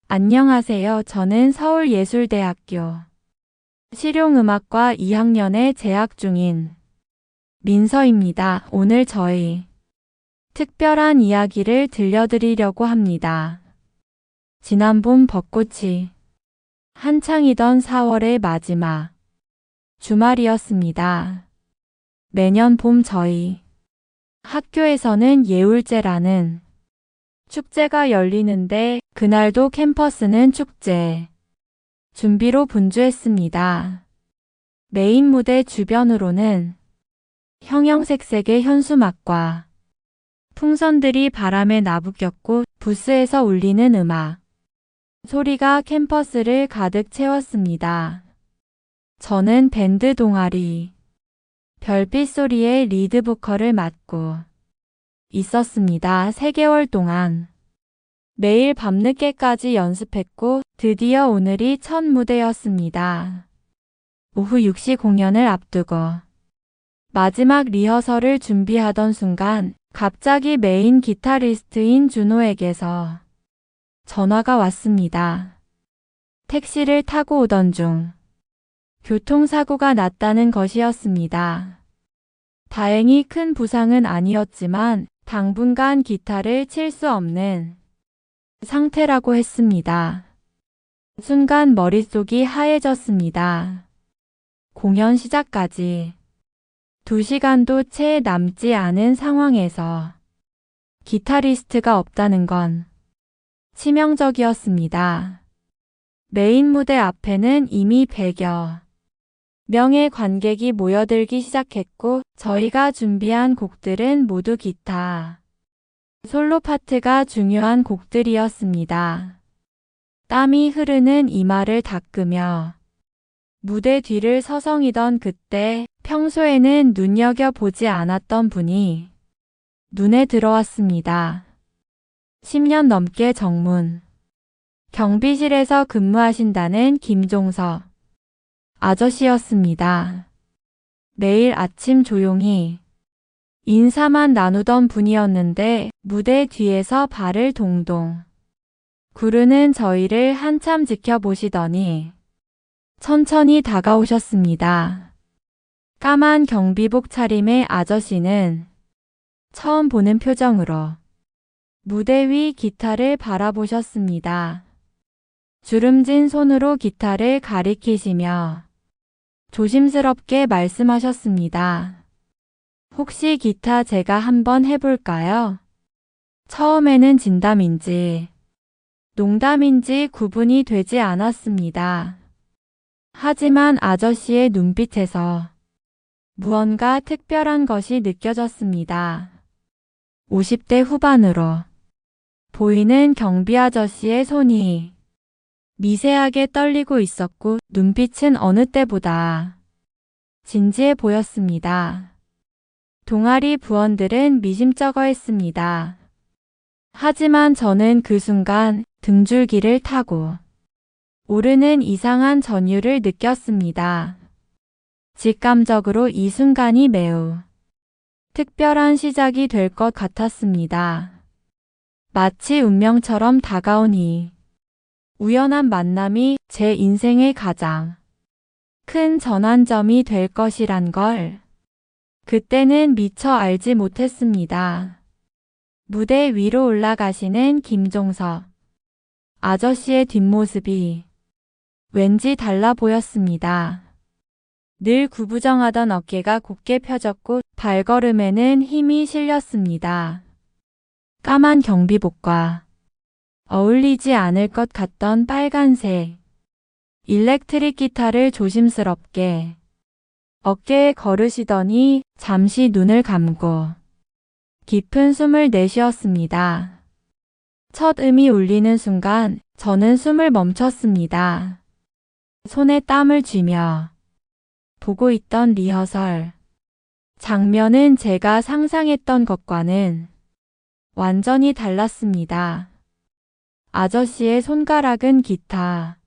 안녕하세요. 저는 서울예술대학교 실용음악과 2학년에 재학 중인 민서입니다. 오늘 저희 특별한 이야기를 들려드리려고 합니다. 지난 봄 벚꽃이 한창이던 4월의 마지막 주말이었습니다. 매년 봄 저희 학교에서는 예울제라는 축제가 열리는데 그날도 캠퍼스는 축제 준비로 분주했습니다. 메인 무대 주변으로는 형형색색의 현수막과 풍선들이 바람에 나부꼈고 부스에서 울리는 음악 소리가 캠퍼스를 가득 채웠습니다. 저는 밴드 동아리 별빛 소리의 리드 보컬을 맡고 있었습니다. 3개월 동안 매일 밤늦게까지 연습했고 드디어 오늘이 첫 무대였습니다. 오후 6시 공연을 앞두고 마지막 리허설을 준비하던 순간 갑자기 메인 기타리스트인 준호에게서 전화가 왔습니다. 택시를 타고 오던 중 교통사고가 났다는 것이었습니다. 다행히 큰 부상은 아니었지만 당분간 기타를 칠 수 없는 상태라고 했습니다. 순간 머릿속이 하얘졌습니다. 공연 시작까지 2시간도 채 남지 않은 상황에서 기타리스트가 없다는 건 치명적이었습니다. 메인 무대 앞에는 이미 100여 명의 관객이 모여들기 시작했고 저희가 준비한 곡들은 모두 기타 솔로 파트가 중요한 곡들이었습니다. 땀이 흐르는 이마를 닦으며 무대 뒤를 서성이던 그때 평소에는 눈여겨보지 않았던 분이 눈에 들어왔습니다. 10년 넘게 정문 경비실에서 근무하신다는 김종석 아저씨였습니다. 매일 아침 조용히 인사만 나누던 분이었는데 무대 뒤에서 발을 동동 구르는 저희를 한참 지켜보시더니 천천히 다가오셨습니다. 까만 경비복 차림의 아저씨는 처음 보는 표정으로 무대 위 기타를 바라보셨습니다. 주름진 손으로 기타를 가리키시며 조심스럽게 말씀하셨습니다. 혹시 기타 제가 한번 해볼까요? 처음에는 진담인지 농담인지 구분이 되지 않았습니다. 하지만 아저씨의 눈빛에서 무언가 특별한 것이 느껴졌습니다. 50대 후반으로 보이는 경비 아저씨의 손이 미세하게 떨리고 있었고 눈빛은 어느 때보다 진지해 보였습니다. 동아리 부원들은 미심쩍어했습니다. 하지만 저는 그 순간 등줄기를 타고 오르는 이상한 전율을 느꼈습니다. 직감적으로 이 순간이 매우 특별한 시작이 될 것 같았습니다. 마치 운명처럼 다가온 이 우연한 만남이 제 인생의 가장 큰 전환점이 될 것이란 걸 그때는 미처 알지 못했습니다. 무대 위로 올라가시는 김종석 아저씨의 뒷모습이 왠지 달라 보였습니다. 늘 구부정하던 어깨가 곧게 펴졌고 발걸음에는 힘이 실렸습니다. 까만 경비복과 어울리지 않을 것 같던 빨간색 일렉트릭 기타를 조심스럽게 어깨에 걸으시더니 잠시 눈을 감고 깊은 숨을 내쉬었습니다. 첫 음이 울리는 순간 저는 숨을 멈췄습니다. 손에 땀을 쥐며 보고 있던 리허설 장면은 제가 상상했던 것과는 완전히 달랐습니다. 아저씨의 손가락은 기타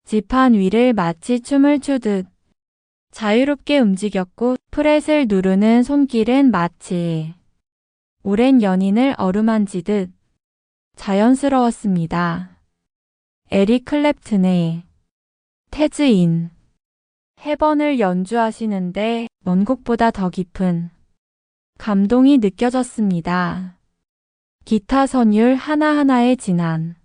지판 위를 마치 춤을 추듯 자유롭게 움직였고 프렛을 누르는 손길은 마치 오랜 연인을 어루만지듯 자연스러웠습니다. 에릭 클랩튼의 태즈인 헤번을 연주하시는데 원곡보다 더 깊은 감동이 느껴졌습니다. 기타 선율 하나하나에 진한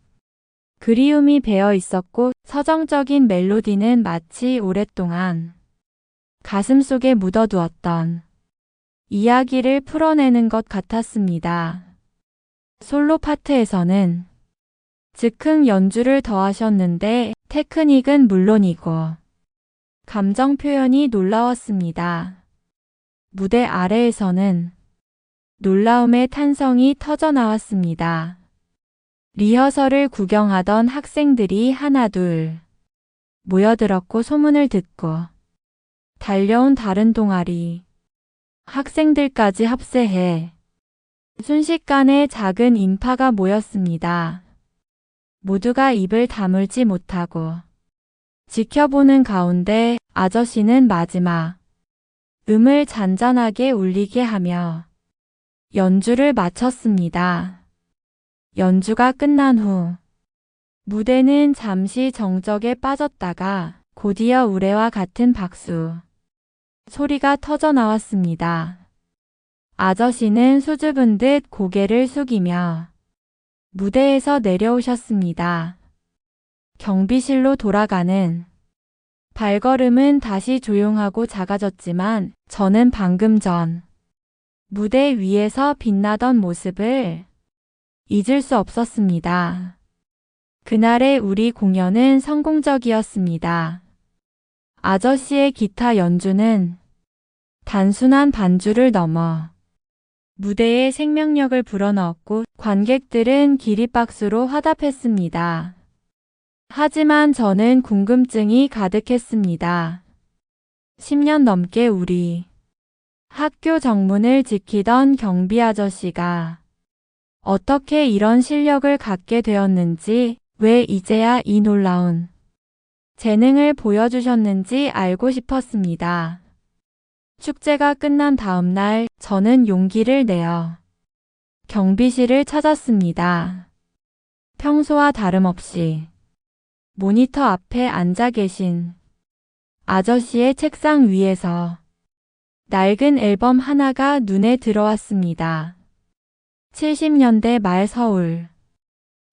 그리움이 배어 있었고 서정적인 멜로디는 마치 오랫동안 가슴속에 묻어두었던 이야기를 풀어내는 것 같았습니다. 솔로 파트에서는 즉흥 연주를 더하셨는데 테크닉은 물론이고 감정 표현이 놀라웠습니다. 무대 아래에서는 놀라움의 탄성이 터져 나왔습니다. 리허설을 구경하던 학생들이 하나둘 모여들었고 소문을 듣고 달려온 다른 동아리 학생들까지 합세해 순식간에 작은 인파가 모였습니다. 모두가 입을 다물지 못하고 지켜보는 가운데 아저씨는 마지막 음을 잔잔하게 울리게 하며 연주를 마쳤습니다. 연주가 끝난 후 무대는 잠시 정적에 빠졌다가 곧이어 우레와 같은 박수 소리가 터져 나왔습니다. 아저씨는 수줍은 듯 고개를 숙이며 무대에서 내려오셨습니다. 경비실로 돌아가는 발걸음은 다시 조용하고 작아졌지만 저는 방금 전 무대 위에서 빛나던 모습을 잊을 수 없었습니다. 그날의 우리 공연은 성공적이었습니다. 아저씨의 기타 연주는 단순한 반주를 넘어 무대에 생명력을 불어넣었고 관객들은 기립박수로 화답했습니다. 하지만 저는 궁금증이 가득했습니다. 10년 넘게 우리 학교 정문을 지키던 경비 아저씨가 어떻게 이런 실력을 갖게 되었는지, 왜 이제야 이 놀라운 재능을 보여주셨는지 알고 싶었습니다. 축제가 끝난 다음 날 저는 용기를 내어 경비실을 찾았습니다. 평소와 다름없이 모니터 앞에 앉아 계신 아저씨의 책상 위에서 낡은 앨범 하나가 눈에 들어왔습니다. 70년대 말 서울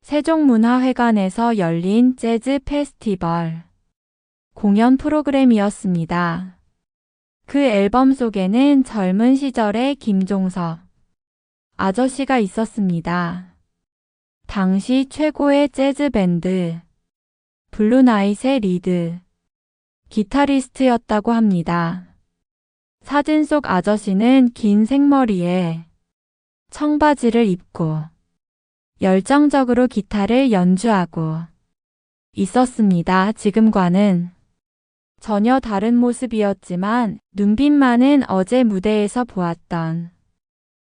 세종문화회관에서 열린 재즈 페스티벌 공연 프로그램이었습니다. 그 앨범 속에는 젊은 시절의 김종석 아저씨가 있었습니다. 당시 최고의 재즈 밴드 블루나잇의 리드 기타리스트였다고 합니다. 사진 속 아저씨는 긴 생머리에 청바지를 입고 열정적으로 기타를 연주하고 있었습니다. 지금과는 전혀 다른 모습이었지만 눈빛만은 어제 무대에서 보았던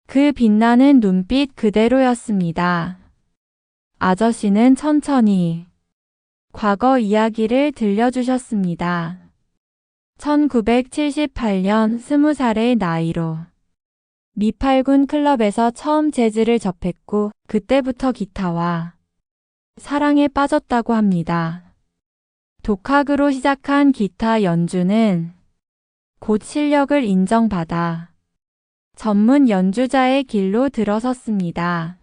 그 빛나는 눈빛 그대로였습니다. 아저씨는 천천히 과거 이야기를 들려주셨습니다. 1978년 20살의 나이로 미팔군 클럽에서 처음 재즈를 접했고 그때부터 기타와 사랑에 빠졌다고 합니다. 독학으로 시작한 기타 연주는 곧 실력을 인정받아 전문 연주자의 길로 들어섰습니다.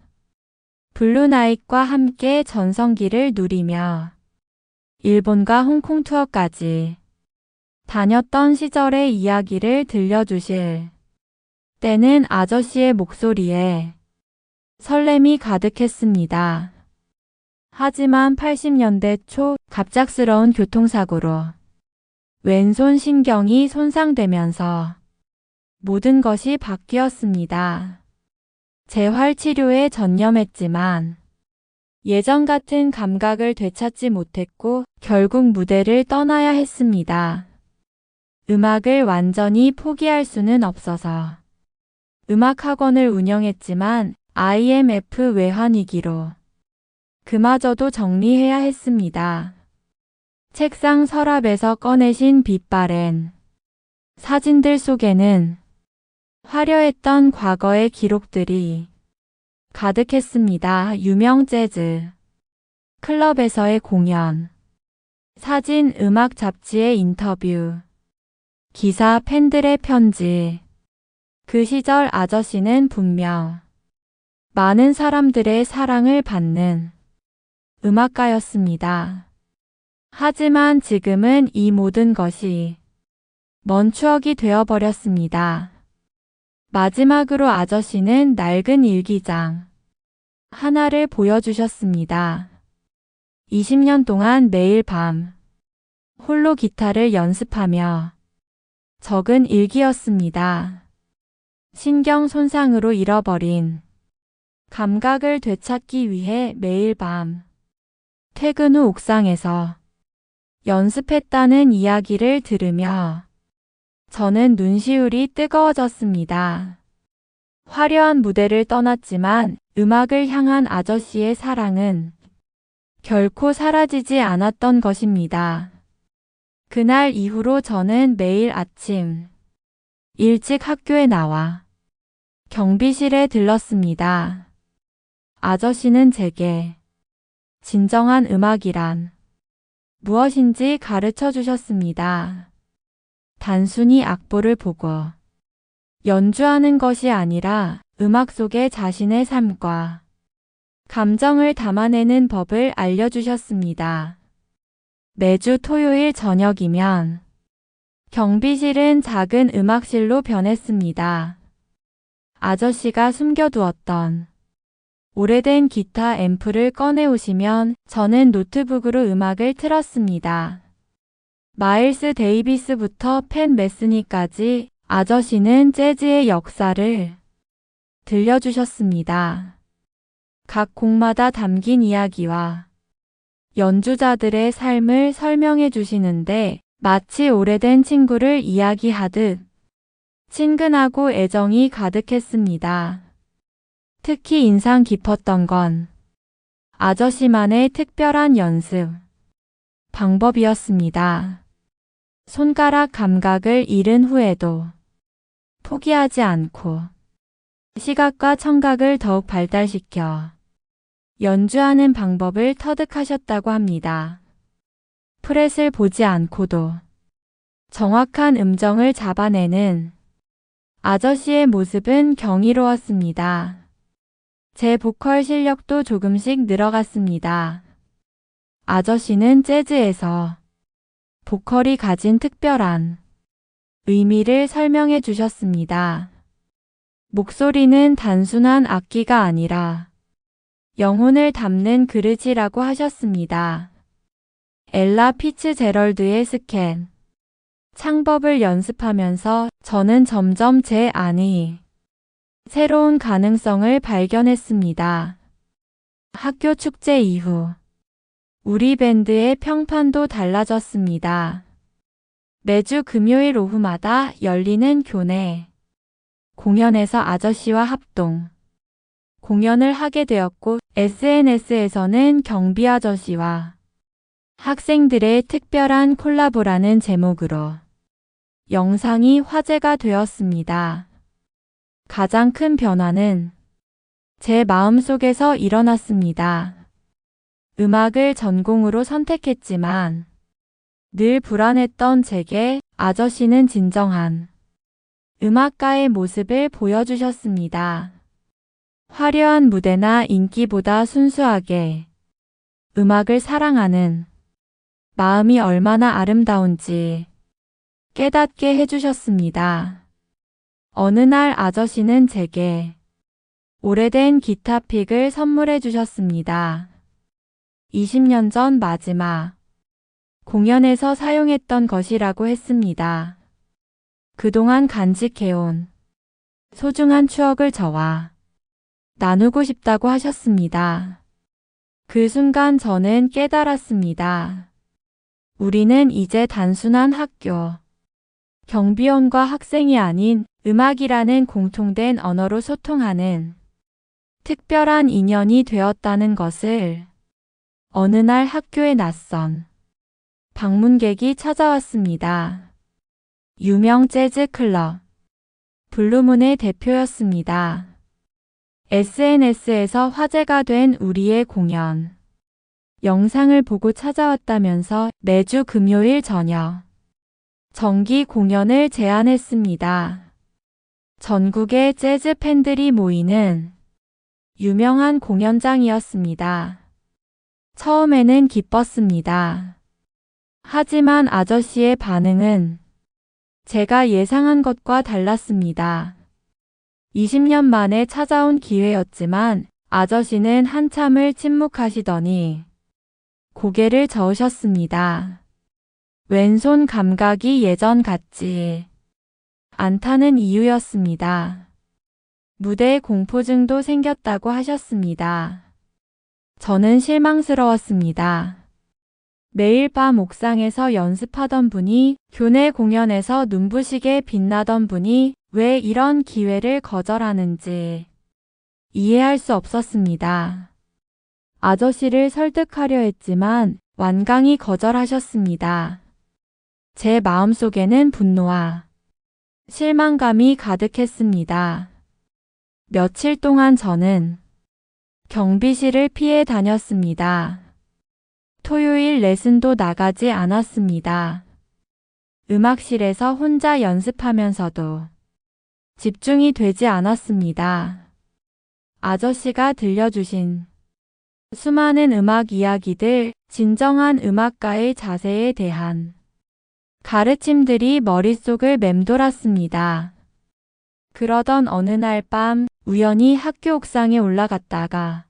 블루나잇과 함께 전성기를 누리며 일본과 홍콩 투어까지 다녔던 시절의 이야기를 들려주실 때는 아저씨의 목소리에 설렘이 가득했습니다. 하지만 80년대 초 갑작스러운 교통사고로 왼손 신경이 손상되면서 모든 것이 바뀌었습니다. 재활치료에 전념했지만 예전 같은 감각을 되찾지 못했고 결국 무대를 떠나야 했습니다. 음악을 완전히 포기할 수는 없어서 음악학원을 운영했지만 IMF 외환위기로 그마저도 정리해야 했습니다. 책상 서랍에서 꺼내신 빛바랜 사진들 속에는 화려했던 과거의 기록들이 가득했습니다. 유명 재즈 클럽에서의 공연, 사진, 음악 잡지의 인터뷰, 기사, 팬들의 편지. 그 시절 아저씨는 분명 많은 사람들의 사랑을 받는 음악가였습니다. 하지만 지금은 이 모든 것이 먼 추억이 되어버렸습니다. 마지막으로 아저씨는 낡은 일기장 하나를 보여주셨습니다. 20년 동안 매일 밤 홀로 기타를 연습하며 적은 일기였습니다. 신경 손상으로 잃어버린 감각을 되찾기 위해 매일 밤 퇴근 후 옥상에서 연습했다는 이야기를 들으며 저는 눈시울이 뜨거워졌습니다. 화려한 무대를 떠났지만 음악을 향한 아저씨의 사랑은 결코 사라지지 않았던 것입니다. 그날 이후로 저는 매일 아침 일찍 학교에 나와 경비실에 들렀습니다. 아저씨는 제게 진정한 음악이란 무엇인지 가르쳐 주셨습니다. 단순히 악보를 보고 연주하는 것이 아니라 음악 속에 자신의 삶과 감정을 담아내는 법을 알려주셨습니다. 매주 토요일 저녁이면 경비실은 작은 음악실로 변했습니다. 아저씨가 숨겨두었던 오래된 기타 앰프를 꺼내오시면 저는 노트북으로 음악을 틀었습니다. 마일스 데이비스부터 팬 메스니까지 아저씨는 재즈의 역사를 들려주셨습니다. 각 곡마다 담긴 이야기와 연주자들의 삶을 설명해 주시는데 마치 오래된 친구를 이야기하듯 친근하고 애정이 가득했습니다. 특히 인상 깊었던 건 아저씨만의 특별한 연습 방법이었습니다. 손가락 감각을 잃은 후에도 포기하지 않고 시각과 청각을 더욱 발달시켜 연주하는 방법을 터득하셨다고 합니다. 프렛을 보지 않고도 정확한 음정을 잡아내는 아저씨의 모습은 경이로웠습니다. 제 보컬 실력도 조금씩 늘어갔습니다. 아저씨는 재즈에서 보컬이 가진 특별한 의미를 설명해 주셨습니다. 목소리는 단순한 악기가 아니라 영혼을 담는 그릇이라고 하셨습니다. 엘라 피츠제럴드의 스캔 창법을 연습하면서 저는 점점 제 안의 새로운 가능성을 발견했습니다. 학교 축제 이후 우리 밴드의 평판도 달라졌습니다. 매주 금요일 오후마다 열리는 교내 공연에서 아저씨와 합동 공연을 하게 되었고 SNS에서는 경비 아저씨와 학생들의 특별한 콜라보라는 제목으로 영상이 화제가 되었습니다. 가장 큰 변화는 제 마음속에서 일어났습니다. 음악을 전공으로 선택했지만 늘 불안했던 제게 아저씨는 진정한 음악가의 모습을 보여주셨습니다. 화려한 무대나 인기보다 순수하게 음악을 사랑하는 마음이 얼마나 아름다운지 깨닫게 해주셨습니다. 어느 날 아저씨는 제게 오래된 기타 픽을 선물해 주셨습니다. 20년 전 마지막 공연에서 사용했던 것이라고 했습니다. 그동안 간직해온 소중한 추억을 저와 나누고 싶다고 하셨습니다. 그 순간 저는 깨달았습니다. 우리는 이제 단순한 학교, 경비원과 학생이 아닌 음악이라는 공통된 언어로 소통하는 특별한 인연이 되었다는 것을. 어느 날 학교에 낯선 방문객이 찾아왔습니다. 유명 재즈 클럽 블루문의 대표였습니다. SNS에서 화제가 된 우리의 공연 영상을 보고 찾아왔다면서 매주 금요일 저녁 정기 공연을 제안했습니다. 전국의 재즈 팬들이 모이는 유명한 공연장이었습니다. 처음에는 기뻤습니다. 하지만 아저씨의 반응은 제가 예상한 것과 달랐습니다. 20년 만에 찾아온 기회였지만 아저씨는 한참을 침묵하시더니 고개를 저으셨습니다. 왼손 감각이 예전 같지 않다는 이유였습니다. 무대에 공포증도 생겼다고 하셨습니다. 저는 실망스러웠습니다. 매일 밤 옥상에서 연습하던 분이, 교내 공연에서 눈부시게 빛나던 분이 왜 이런 기회를 거절하는지 이해할 수 없었습니다. 아저씨를 설득하려 했지만 완강히 거절하셨습니다. 제 마음속에는 분노와 실망감이 가득했습니다. 며칠 동안 저는 경비실을 피해 다녔습니다. 토요일 레슨도 나가지 않았습니다. 음악실에서 혼자 연습하면서도 집중이 되지 않았습니다. 아저씨가 들려주신 수많은 음악 이야기들, 진정한 음악가의 자세에 대한 가르침들이 머릿속을 맴돌았습니다. 그러던 어느 날 밤 우연히 학교 옥상에 올라갔다가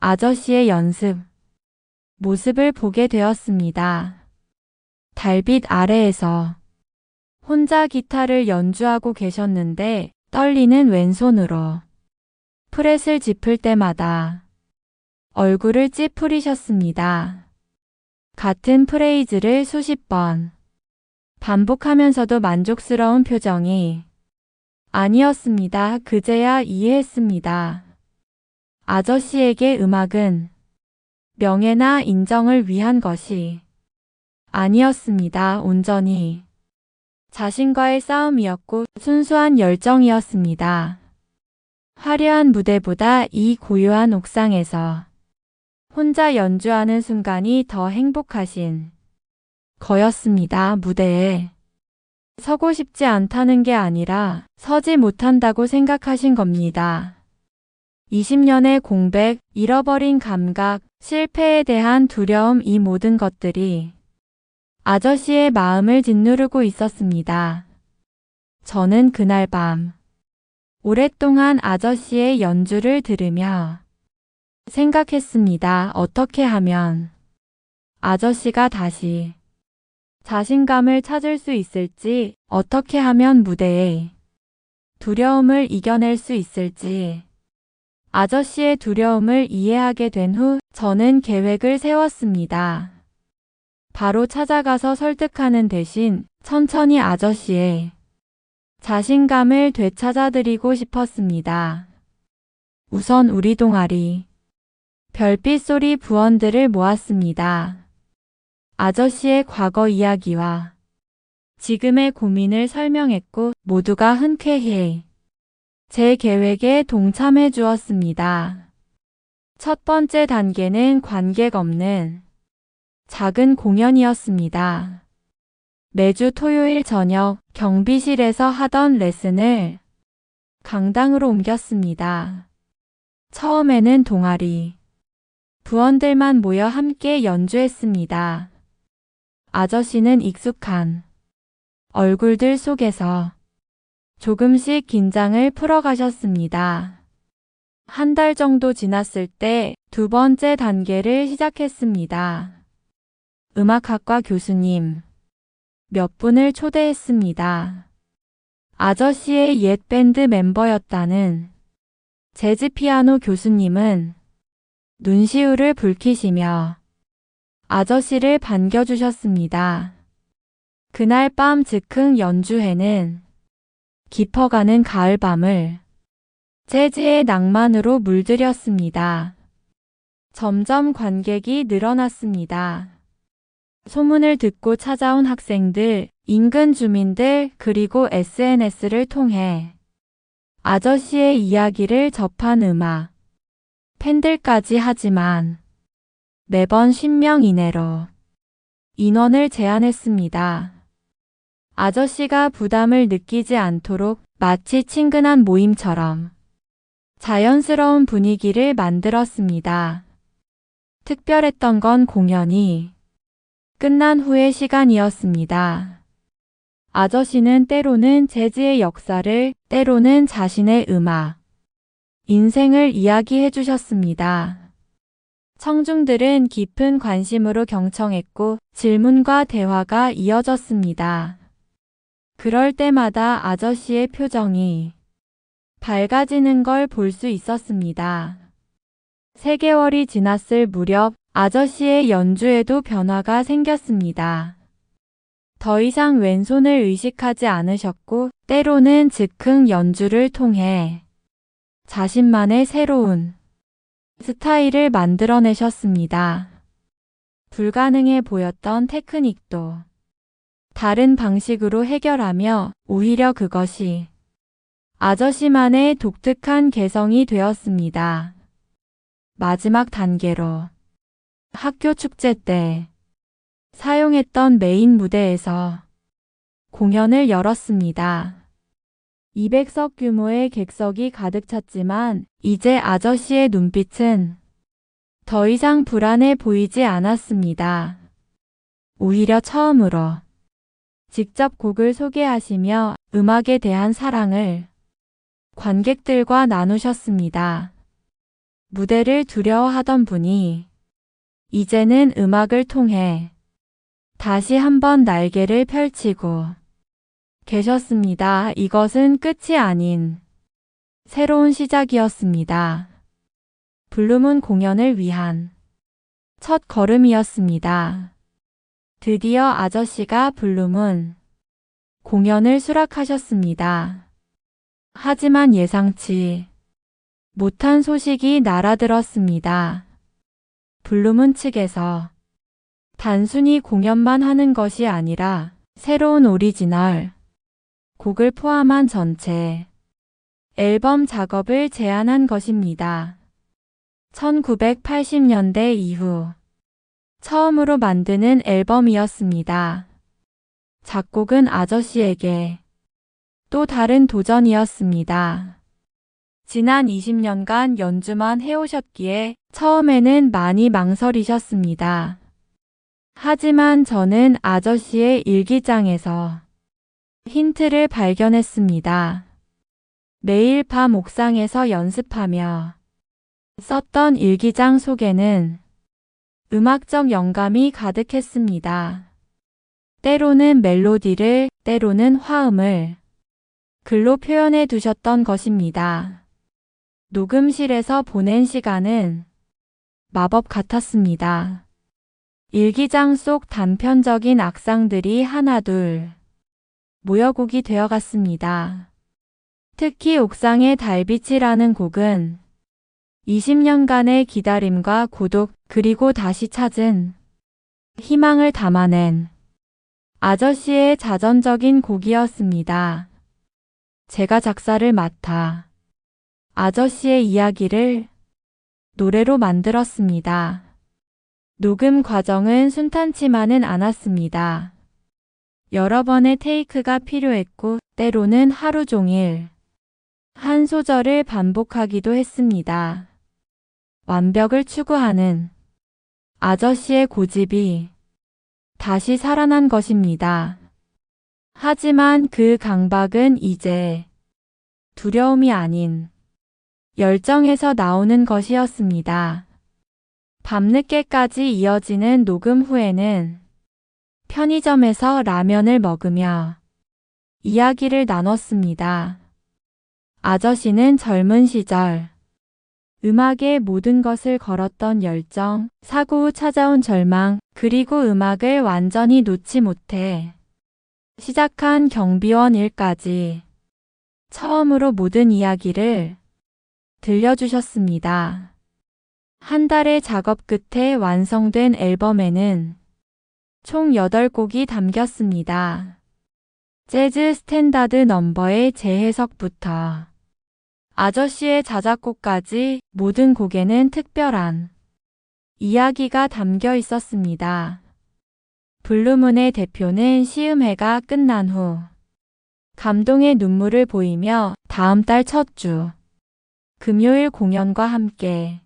아저씨의 연습 모습을 보게 되었습니다. 달빛 아래에서 혼자 기타를 연주하고 계셨는데 떨리는 왼손으로 프렛을 짚을 때마다 얼굴을 찌푸리셨습니다. 같은 프레이즈를 수십 번 반복하면서도 만족스러운 표정이 아니었습니다. 그제야 이해했습니다. 아저씨에게 음악은 명예나 인정을 위한 것이 아니었습니다. 온전히 자신과의 싸움이었고 순수한 열정이었습니다. 화려한 무대보다 이 고요한 옥상에서 혼자 연주하는 순간이 더 행복하신 거였습니다. 무대에 서고 싶지 않다는 게 아니라 서지 못한다고 생각하신 겁니다. 20년의 공백, 잃어버린 감각, 실패에 대한 두려움, 이 모든 것들이 아저씨의 마음을 짓누르고 있었습니다. 저는 그날 밤 오랫동안 아저씨의 연주를 들으며 생각했습니다. 어떻게 하면 아저씨가 다시 자신감을 찾을 수 있을지, 어떻게 하면 무대에 두려움을 이겨낼 수 있을지. 아저씨의 두려움을 이해하게 된 후 저는 계획을 세웠습니다. 바로 찾아가서 설득하는 대신 천천히 아저씨의 자신감을 되찾아드리고 싶었습니다. 우선 우리 동아리 별빛 소리 부원들을 모았습니다. 아저씨의 과거 이야기와 지금의 고민을 설명했고 모두가 흔쾌히 제 계획에 동참해 주었습니다. 첫 번째 단계는 관객 없는 작은 공연이었습니다. 매주 토요일 저녁 경비실에서 하던 레슨을 강당으로 옮겼습니다. 처음에는 동아리 부원들만 모여 함께 연주했습니다. 아저씨는 익숙한 얼굴들 속에서 조금씩 긴장을 풀어가셨습니다. 한 달 정도 지났을 때 두 번째 단계를 시작했습니다. 음악학과 교수님 몇 분을 초대했습니다. 아저씨의 옛 밴드 멤버였다는 재즈 피아노 교수님은 눈시울을 붉히시며 아저씨를 반겨주셨습니다. 그날 밤 즉흥 연주회는 깊어가는 가을밤을 재즈의 낭만으로 물들였습니다. 점점 관객이 늘어났습니다. 소문을 듣고 찾아온 학생들, 인근 주민들, 그리고 SNS를 통해 아저씨의 이야기를 접한 음악 팬들까지. 하지만 매번 10명 이내로 인원을 제한했습니다. 아저씨가 부담을 느끼지 않도록 마치 친근한 모임처럼 자연스러운 분위기를 만들었습니다. 특별했던 건 공연이 끝난 후의 시간이었습니다. 아저씨는 때로는 재즈의 역사를, 때로는 자신의 음악, 인생을 이야기해 주셨습니다. 청중들은 깊은 관심으로 경청했고 질문과 대화가 이어졌습니다. 그럴 때마다 아저씨의 표정이 밝아지는 걸 볼 수 있었습니다. 3개월이 지났을 무렵 아저씨의 연주에도 변화가 생겼습니다. 더 이상 왼손을 의식하지 않으셨고 때로는 즉흥 연주를 통해 자신만의 새로운 스타일을 만들어내셨습니다. 불가능해 보였던 테크닉도 다른 방식으로 해결하며 오히려 그것이 아저씨만의 독특한 개성이 되었습니다. 마지막 단계로 학교 축제 때 사용했던 메인 무대에서 공연을 열었습니다. 200석 규모의 객석이 가득 찼지만 이제 아저씨의 눈빛은 더 이상 불안해 보이지 않았습니다. 오히려 처음으로 직접 곡을 소개하시며 음악에 대한 사랑을 관객들과 나누셨습니다. 무대를 두려워하던 분이 이제는 음악을 통해 다시 한번 날개를 펼치고 계셨습니다. 이것은 끝이 아닌 새로운 시작이었습니다. 블루문 공연을 위한 첫 걸음이었습니다. 드디어 아저씨가 블루문 공연을 수락하셨습니다. 하지만 예상치 못한 소식이 날아들었습니다. 블루문 측에서 단순히 공연만 하는 것이 아니라 새로운 오리지널 곡을 포함한 전체 앨범 작업을 제안한 것입니다. 1980년대 이후 처음으로 만드는 앨범이었습니다. 작곡은 아저씨에게 또 다른 도전이었습니다. 지난 20년간 연주만 해오셨기에 처음에는 많이 망설이셨습니다. 하지만 저는 아저씨의 일기장에서 힌트를 발견했습니다. 매일 밤 옥상에서 연습하며 썼던 일기장 속에는 음악적 영감이 가득했습니다. 때로는 멜로디를, 때로는 화음을 글로 표현해 두셨던 것입니다. 녹음실에서 보낸 시간은 마법 같았습니다. 일기장 속 단편적인 악상들이 하나둘 모여곡이 되어갔습니다. 특히 옥상의 달빛이라는 곡은 20년간의 기다림과 고독 그리고 다시 찾은 희망을 담아낸 아저씨의 자전적인 곡이었습니다. 제가 작사를 맡아 아저씨의 이야기를 노래로 만들었습니다. 녹음 과정은 순탄치만은 않았습니다. 여러 번의 테이크가 필요했고 때로는 하루 종일 한 소절을 반복하기도 했습니다. 완벽을 추구하는 아저씨의 고집이 다시 살아난 것입니다. 하지만 그 강박은 이제 두려움이 아닌 열정에서 나오는 것이었습니다. 밤늦게까지 이어지는 녹음 후에는 편의점에서 라면을 먹으며 이야기를 나눴습니다. 아저씨는 젊은 시절 음악에 모든 것을 걸었던 열정, 사고 후 찾아온 절망, 그리고 음악을 완전히 놓지 못해 시작한 경비원 일까지 처음으로 모든 이야기를 들려주셨습니다. 한 달의 작업 끝에 완성된 앨범에는 총 8곡이 담겼습니다. 재즈 스탠다드 넘버의 재해석부터 아저씨의 자작곡까지 모든 곡에는 특별한 이야기가 담겨 있었습니다. 블루문의 대표는 시음회가 끝난 후 감동의 눈물을 보이며 다음 달 첫 주 금요일 공연과 함께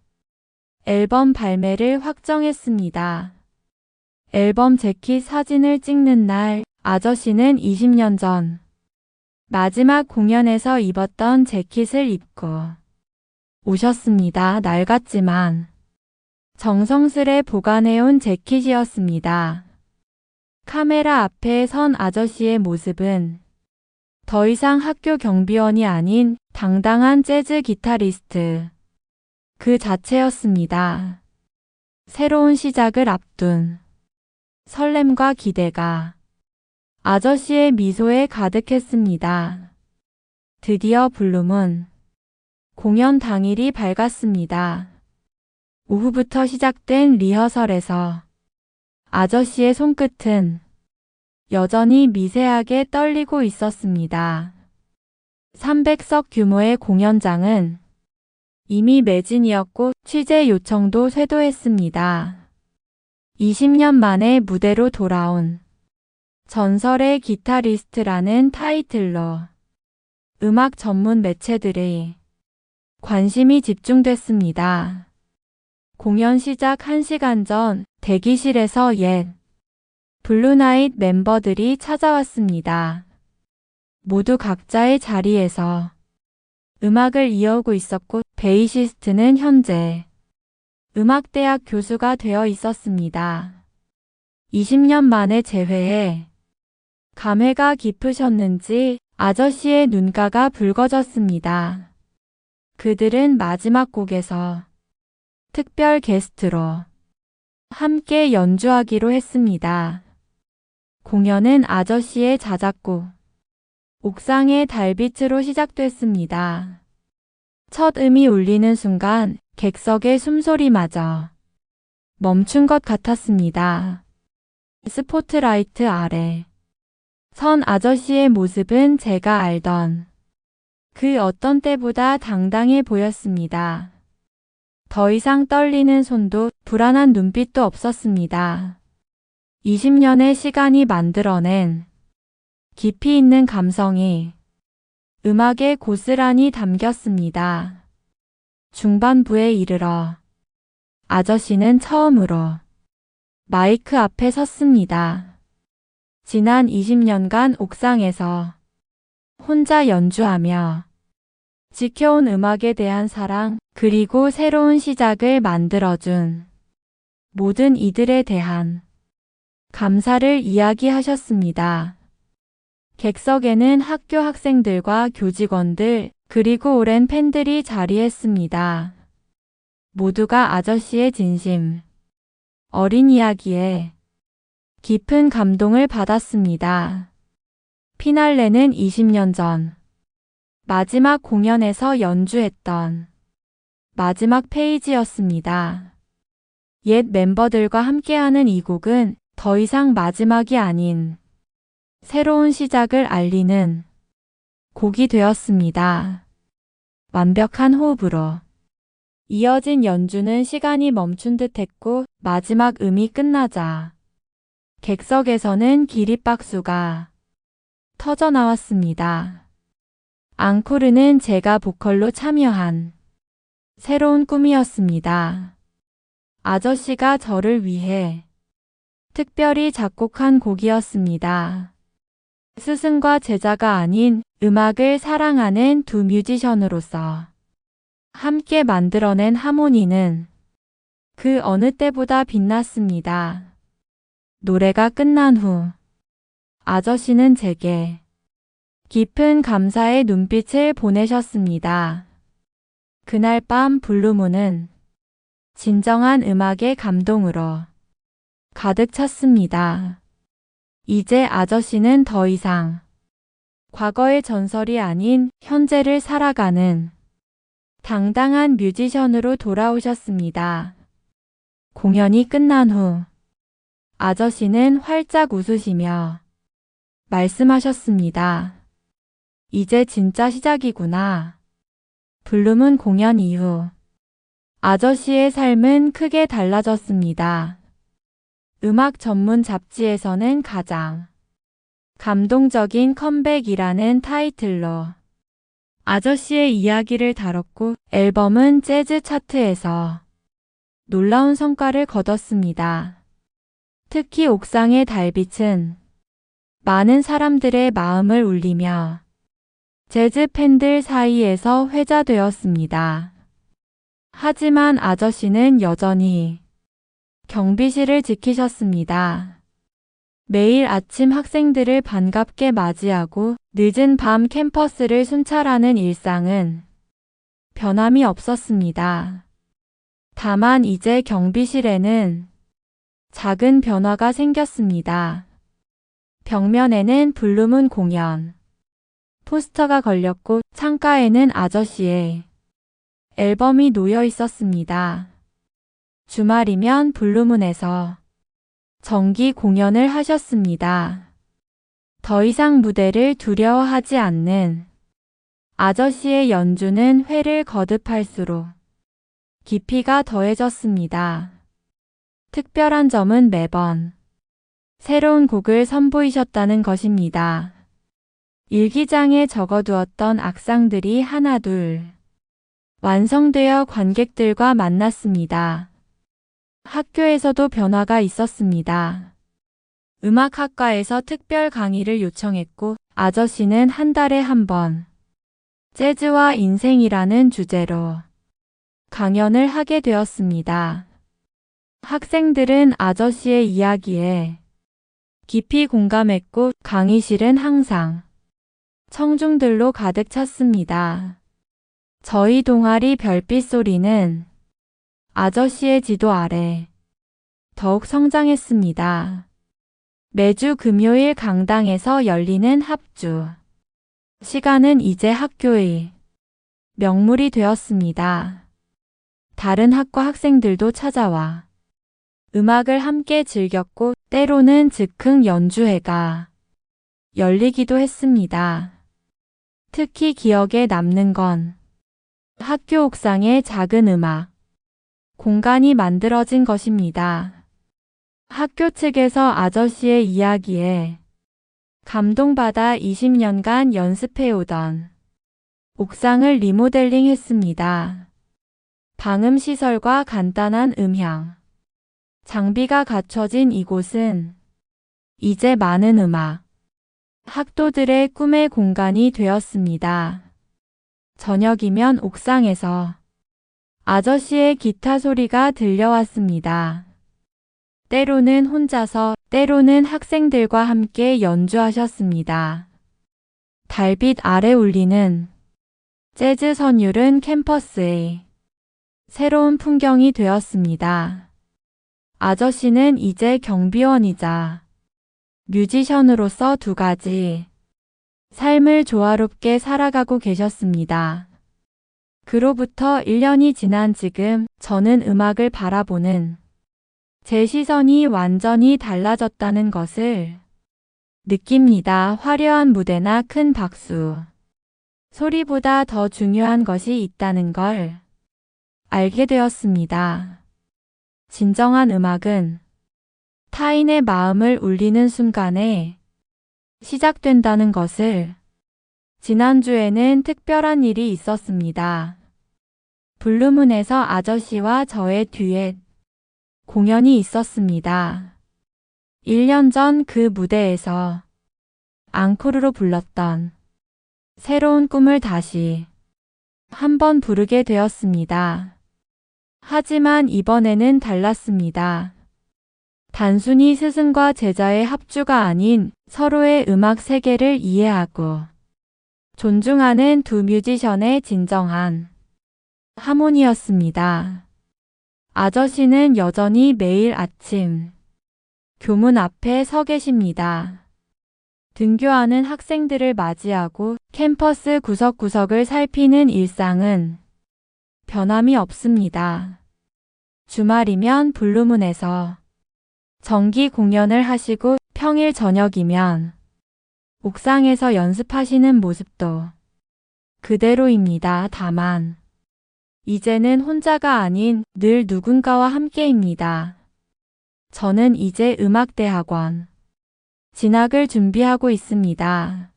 앨범 발매를 확정했습니다. 앨범 재킷 사진을 찍는 날 아저씨는 20년 전 마지막 공연에서 입었던 재킷을 입고 오셨습니다. 낡았지만 정성스레 보관해온 재킷이었습니다. 카메라 앞에 선 아저씨의 모습은 더 이상 학교 경비원이 아닌 당당한 재즈 기타리스트 그 자체였습니다. 새로운 시작을 앞둔 설렘과 기대가 아저씨의 미소에 가득했습니다. 드디어 블루문 공연 당일이 밝았습니다. 오후부터 시작된 리허설에서 아저씨의 손끝은 여전히 미세하게 떨리고 있었습니다. 300석 규모의 공연장은 이미 매진이었고 취재 요청도 쇄도했습니다. 20년 만에 무대로 돌아온 전설의 기타리스트라는 타이틀로 음악 전문 매체들의 관심이 집중됐습니다. 공연 시작 1시간 전 대기실에서 옛 블루나잇 멤버들이 찾아왔습니다. 모두 각자의 자리에서 음악을 이어오고 있었고 베이시스트는 현재 음악대학 교수가 되어 있었습니다. 20년 만에 재회해 감회가 깊으셨는지 아저씨의 눈가가 붉어졌습니다. 그들은 마지막 곡에서 특별 게스트로 함께 연주하기로 했습니다. 공연은 아저씨의 자작곡 옥상의 달빛으로 시작됐습니다. 첫 음이 울리는 순간 객석의 숨소리마저 멈춘 것 같았습니다. 스포트라이트 아래 선 아저씨의 모습은 제가 알던 그 어떤 때보다 당당해 보였습니다. 더 이상 떨리는 손도 불안한 눈빛도 없었습니다. 20년의 시간이 만들어낸 깊이 있는 감성이 음악에 고스란히 담겼습니다. 중반부에 이르러 아저씨는 처음으로 마이크 앞에 섰습니다. 지난 20년간 옥상에서 혼자 연주하며 지켜온 음악에 대한 사랑 그리고 새로운 시작을 만들어준 모든 이들에 대한 감사를 이야기하셨습니다. 객석에는 학교 학생들과 교직원들 그리고 오랜 팬들이 자리했습니다. 모두가 아저씨의 진심, 어린 이야기에 깊은 감동을 받았습니다. 피날레는 20년 전 마지막 공연에서 연주했던 마지막 페이지였습니다. 옛 멤버들과 함께하는 이 곡은 더 이상 마지막이 아닌 새로운 시작을 알리는 곡이 되었습니다. 완벽한 호흡으로 이어진 연주는 시간이 멈춘 듯 했고 마지막 음이 끝나자 객석에서는 기립박수가 터져 나왔습니다. 앙코르는 제가 보컬로 참여한 새로운 꿈이었습니다. 아저씨가 저를 위해 특별히 작곡한 곡이었습니다. 스승과 제자가 아닌 음악을 사랑하는 두 뮤지션으로서 함께 만들어낸 하모니는 그 어느 때보다 빛났습니다. 노래가 끝난 후 아저씨는 제게 깊은 감사의 눈빛을 보내셨습니다. 그날 밤 블루문은 진정한 음악의 감동으로 가득 찼습니다. 이제 아저씨는 더 이상 과거의 전설이 아닌 현재를 살아가는 당당한 뮤지션으로 돌아오셨습니다. 공연이 끝난 후 아저씨는 활짝 웃으시며 말씀하셨습니다. 이제 진짜 시작이구나. 블루문 공연 이후 아저씨의 삶은 크게 달라졌습니다. 음악 전문 잡지에서는 가장 감동적인 컴백이라는 타이틀로 아저씨의 이야기를 다뤘고 앨범은 재즈 차트에서 놀라운 성과를 거뒀습니다. 특히 옥상의 달빛은 많은 사람들의 마음을 울리며 재즈 팬들 사이에서 회자되었습니다. 하지만 아저씨는 여전히 경비실을 지키셨습니다. 매일 아침 학생들을 반갑게 맞이하고 늦은 밤 캠퍼스를 순찰하는 일상은 변함이 없었습니다. 다만 이제 경비실에는 작은 변화가 생겼습니다. 벽면에는 블루문 공연 포스터가 걸렸고 창가에는 아저씨의 앨범이 놓여 있었습니다. 주말이면 블루문에서 정기 공연을 하셨습니다. 더 이상 무대를 두려워하지 않는 아저씨의 연주는 회를 거듭할수록 깊이가 더해졌습니다. 특별한 점은 매번 새로운 곡을 선보이셨다는 것입니다. 일기장에 적어두었던 악상들이 하나둘 완성되어 관객들과 만났습니다. 학교에서도 변화가 있었습니다. 음악학과에서 특별 강의를 요청했고 아저씨는 한 달에 한 번 재즈와 인생이라는 주제로 강연을 하게 되었습니다. 학생들은 아저씨의 이야기에 깊이 공감했고 강의실은 항상 청중들로 가득 찼습니다. 저희 동아리 별빛 소리는 아저씨의 지도 아래 더욱 성장했습니다. 매주 금요일 강당에서 열리는 합주 시간은 이제 학교의 명물이 되었습니다. 다른 학과 학생들도 찾아와 음악을 함께 즐겼고 때로는 즉흥 연주회가 열리기도 했습니다. 특히 기억에 남는 건 학교 옥상의 작은 음악 공간이 만들어진 것입니다. 학교 측에서 아저씨의 이야기에 감동받아 20년간 연습해오던 옥상을 리모델링 했습니다. 방음 시설과 간단한 음향 장비가 갖춰진 이곳은 이제 많은 음악 학도들의 꿈의 공간이 되었습니다. 저녁이면 옥상에서 아저씨의 기타 소리가 들려왔습니다. 때로는 혼자서, 때로는 학생들과 함께 연주하셨습니다. 달빛 아래 울리는 재즈 선율은 캠퍼스의 새로운 풍경이 되었습니다. 아저씨는 이제 경비원이자 뮤지션으로서 두 가지 삶을 조화롭게 살아가고 계셨습니다. 그로부터 1년이 지난 지금 저는 음악을 바라보는 제 시선이 완전히 달라졌다는 것을 느낍니다. 화려한 무대나 큰 박수, 소리보다 더 중요한 것이 있다는 걸 알게 되었습니다. 진정한 음악은 타인의 마음을 울리는 순간에 시작된다는 것을 지난주에는 특별한 일이 있었습니다. 블루문에서 아저씨와 저의 듀엣 공연이 있었습니다. 1년 전 그 무대에서 앙코르로 불렀던 새로운 꿈을 다시 한번 부르게 되었습니다. 하지만 이번에는 달랐습니다. 단순히 스승과 제자의 합주가 아닌 서로의 음악 세계를 이해하고 존중하는 두 뮤지션의 진정한 하모니였습니다. 아저씨는 여전히 매일 아침 교문 앞에 서 계십니다. 등교하는 학생들을 맞이하고 캠퍼스 구석구석을 살피는 일상은 변함이 없습니다. 주말이면 블루문에서 정기 공연을 하시고 평일 저녁이면 옥상에서 연습하시는 모습도 그대로입니다. 다만 이제는 혼자가 아닌 늘 누군가와 함께입니다. 저는 이제 음악대학원 진학을 준비하고 있습니다.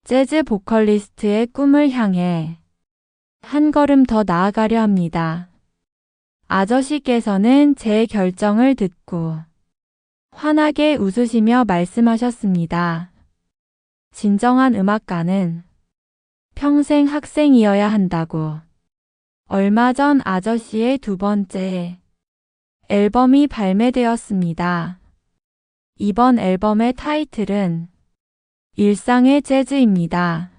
재즈 보컬리스트의 꿈을 향해 한 걸음 더 나아가려 합니다. 아저씨께서는 제 결정을 듣고 환하게 웃으시며 말씀하셨습니다. 진정한 음악가는 평생 학생이어야 한다고. 얼마 전 아저씨의 두 번째 앨범이 발매되었습니다. 이번 앨범의 타이틀은 일상의 재즈입니다.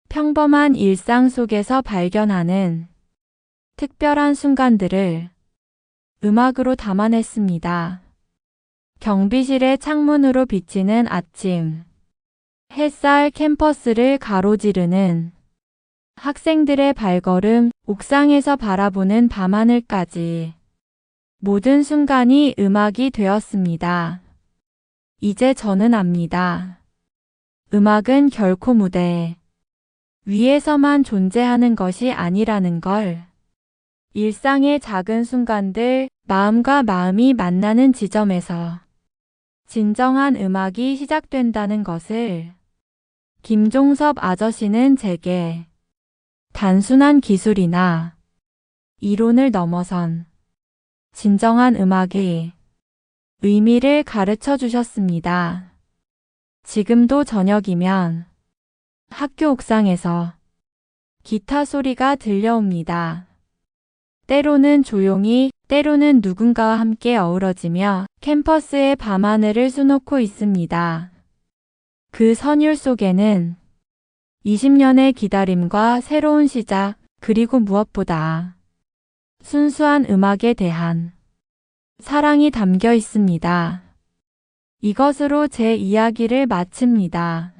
평범한 일상 속에서 발견하는 특별한 순간들을 음악으로 담아냈습니다. 경비실의 창문으로 비치는 아침, 햇살 캠퍼스를 가로지르는 학생들의 발걸음, 옥상에서 바라보는 밤하늘까지 모든 순간이 음악이 되었습니다. 이제 저는 압니다. 음악은 결코 무대 위에서만 존재하는 것이 아니라는 걸. 일상의 작은 순간들, 마음과 마음이 만나는 지점에서 진정한 음악이 시작된다는 것을. 김종섭 아저씨는 제게 단순한 기술이나 이론을 넘어선 진정한 음악의 의미를 가르쳐 주셨습니다. 지금도 저녁이면 학교 옥상에서 기타 소리가 들려옵니다. 때로는 조용히, 때로는 누군가와 함께 어우러지며 캠퍼스의 밤하늘을 수놓고 있습니다. 그 선율 속에는 20년의 기다림과 새로운 시작, 그리고 무엇보다 순수한 음악에 대한 사랑이 담겨 있습니다. 이것으로 제 이야기를 마칩니다.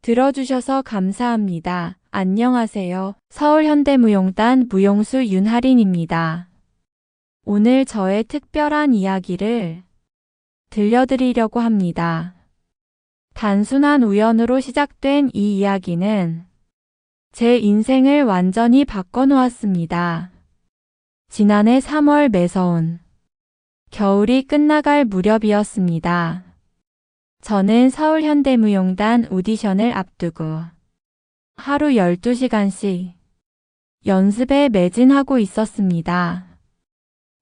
들어주셔서 감사합니다. 안녕하세요. 서울현대무용단 무용수 윤하린입니다. 오늘 저의 특별한 이야기를 들려드리려고 합니다. 단순한 우연으로 시작된 이 이야기는 제 인생을 완전히 바꿔놓았습니다. 지난해 3월 매서운 겨울이 끝나갈 무렵이었습니다. 저는 서울현대무용단 오디션을 앞두고 하루 12시간씩 연습에 매진하고 있었습니다.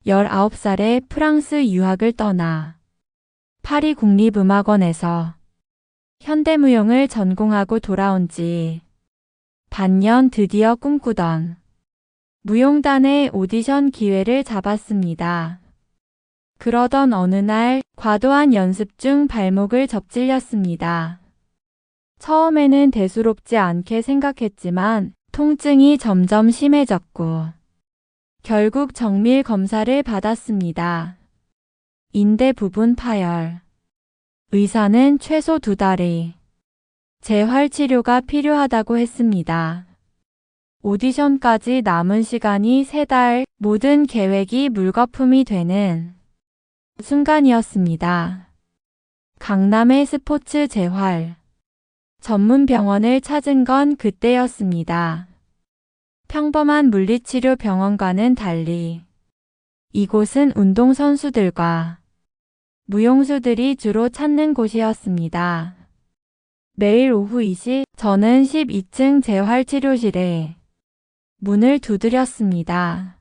19살에 프랑스 유학을 떠나 파리 국립음악원에서 현대무용을 전공하고 돌아온 지 반년 드디어 꿈꾸던 무용단의 오디션 기회를 잡았습니다. 그러던 어느 날 과도한 연습 중 발목을 접질렸습니다. 처음에는 대수롭지 않게 생각했지만 통증이 점점 심해졌고 결국 정밀 검사를 받았습니다. 인대 부분 파열. 의사는 최소 2달의 재활 치료가 필요하다고 했습니다. 오디션까지 남은 시간이 3달, 모든 계획이 물거품이 되는 순간이었습니다. 강남의 스포츠 재활 전문 병원을 찾은 건 그때였습니다. 평범한 물리치료 병원과는 달리 이곳은 운동선수들과 무용수들이 주로 찾는 곳이었습니다. 매일 오후 2시 저는 12층 재활치료실에 문을 두드렸습니다.